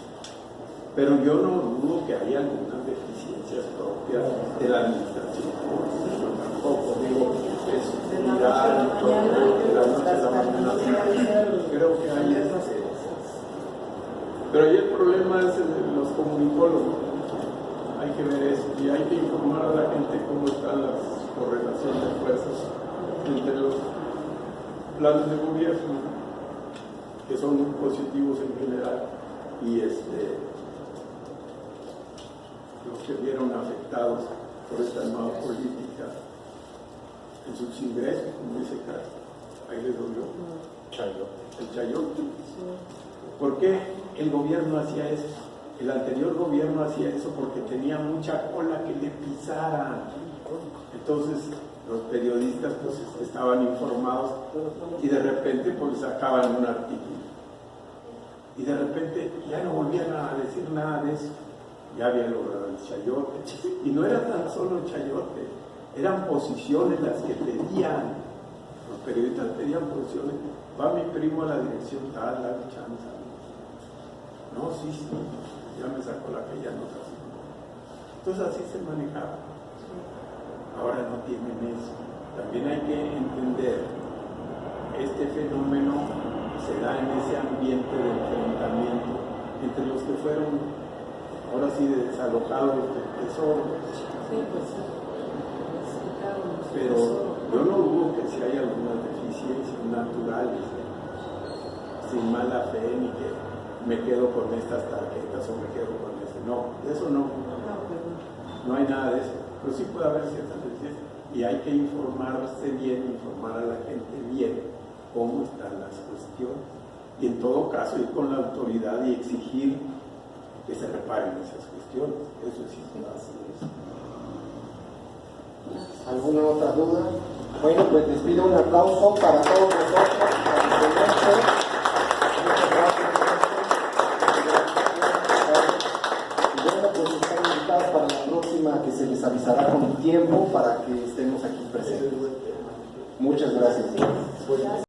Pero yo no dudo que hay algunas deficiencias propias de la administración. Tampoco digo es mirar de la noche a la mañana. Creo que hay pero ahí el problema es los comunicólogos. Hay que ver eso y hay que informar a la gente cómo están las correlaciones de fuerzas entre los planes de gobierno, que son muy positivos en general, y los que vieron afectados por esta nueva política en sus ingresos, como dice Carlos. Ahí les dolió. El chayote. ¿Por qué el gobierno hacía eso? El anterior gobierno hacía eso porque tenía mucha cola que le pisaran. Entonces los periodistas pues estaban informados y de repente pues sacaban un artículo. Y de repente ya no volvían a decir nada de eso. Ya había logrado el chayote. Y no era tan solo el chayote, eran posiciones las que pedían. Los periodistas pedían posiciones. Va mi primo a la dirección tal, la chanza. No, sí, ya me sacó la que ya no se hace. Entonces así se manejaba. Ahora no tienen eso. También hay que entender, este fenómeno se da en ese ambiente de enfrentamiento entre los que fueron, ahora sí, desalojados del tesoro. Pero yo no dudo que si hay algunas deficiencias naturales, sin mala fe, ni que me quedo con estas tarjetas o me quedo con ese. No, de eso no. No hay nada de eso. Pero sí puede haber ciertas deficiencias. Y hay que informarse bien, informar a la gente bien cómo están las cuestiones. Y en todo caso ir con la autoridad y exigir que se reparen esas cuestiones. Eso es así. ¿Alguna otra duda? Bueno, pues les pido un aplauso para todos nosotros, Muchas gracias. Bueno, pues están invitados para la próxima, que se les avisará con tiempo para que estemos aquí presentes. Muchas gracias.